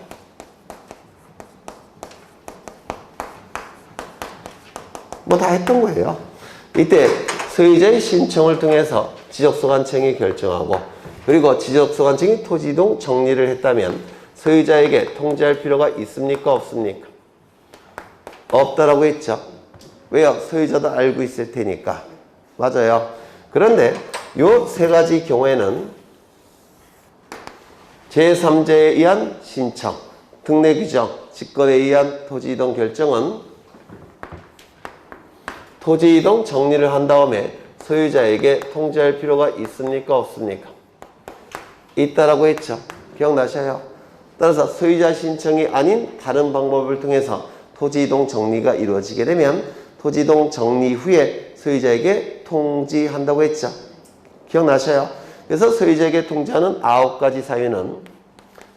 뭐 다 했던 거예요. 이때 소유자의 신청을 통해서 지적소관청이 결정하고 그리고 지적소관청이 토지 이동 정리를 했다면 소유자에게 통지할 필요가 있습니까? 없습니까? 없다라고 했죠. 왜요? 소유자도 알고 있을 테니까. 맞아요. 그런데 요 세 가지 경우에는 제3자에 의한 신청, 특례 규정, 직권에 의한 토지 이동 결정은 토지 이동 정리를 한 다음에 소유자에게 통지할 필요가 있습니까? 없습니까? 있다라고 했죠. 기억나셔요? 따라서 소유자 신청이 아닌 다른 방법을 통해서 토지 이동 정리가 이루어지게 되면 토지 이동 정리 후에 소유자에게 통지한다고 했죠. 기억나셔요? 그래서 소유자에게 통지하는 9가지 사유는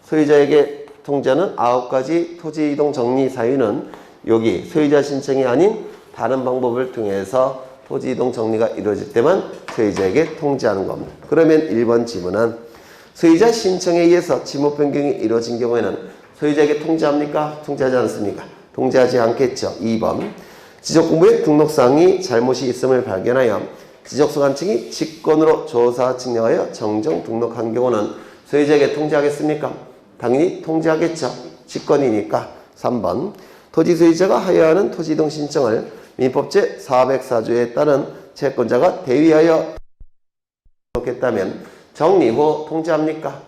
소유자에게 통지하는 9가지 토지 이동 정리 사유는 여기 소유자 신청이 아닌 다른 방법을 통해서 토지 이동 정리가 이루어질 때만 소유자에게 통지하는 겁니다. 그러면 1번 지문은 소유자 신청에 의해서 지목 변경이 이루어진 경우에는 소유자에게 통지합니까? 통지하지 않습니까? 통지하지 않겠죠. 2번. 지적공부의 등록사항이 잘못이 있음을 발견하여 지적소관청이 직권으로 조사 측량하여 정정 등록한 경우는 소유자에게 통지하겠습니까? 당연히 통지하겠죠. 직권이니까. 3번 토지 소유자가 하여하는 토지 이동 신청을 민법 제 404조에 따른 채권자가 대위하여 등록했다면 정리 후 통지합니까?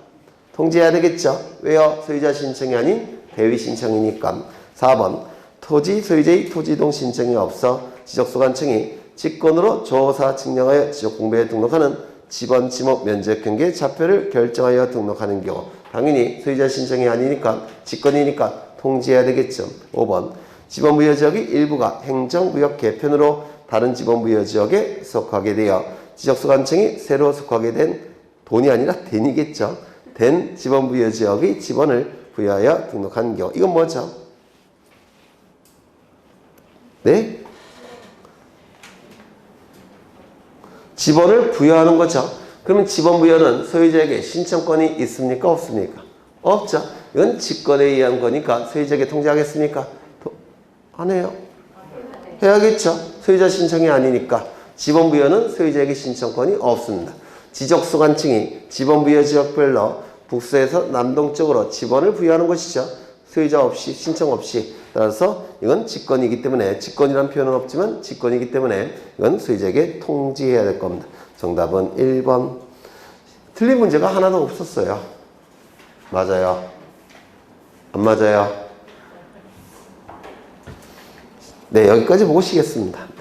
통지해야 되겠죠. 왜요? 소유자 신청이 아닌 대위 신청이니까. 4번 토지 소유자의 토지 이동 신청이 없어 지적소관청이 직권으로 조사 측량하여 지적공부에 등록하는 지번 지목 면적경계 좌표를 결정하여 등록하는 경우 당연히 소유자 신청이 아니니까 직권이니까 통지해야 되겠죠. 5번 지번부여지역의 일부가 행정구역 개편으로 다른 지번부여지역에 속하게 되어 지적소관청이 새로 속하게 된 돈이 아니라 된이겠죠. 된 지번부여지역의 지번을 부여하여 등록한 경우 이건 뭐죠? 네? 지번을 부여하는 거죠. 그러면 지번 부여는 소유자에게 신청권이 있습니까? 없습니까? 없죠. 이건 직권에 의한 거니까 소유자에게 통지하겠습니까? 안 해요. 해야겠죠. 소유자 신청이 아니니까. 지번 부여는 소유자에게 신청권이 없습니다. 지적소관청이 지번 부여 지역별로 북서에서 남동쪽으로 지번을 부여하는 것이죠. 소유자 없이 신청 없이. 따라서 이건 직권이기 때문에 직권이라는 표현은 없지만 직권이기 때문에 이건 소유자에게 통지해야 될 겁니다. 정답은 1번. 틀린 문제가 하나도 없었어요. 맞아요. 안 맞아요? 네, 여기까지 보시겠습니다.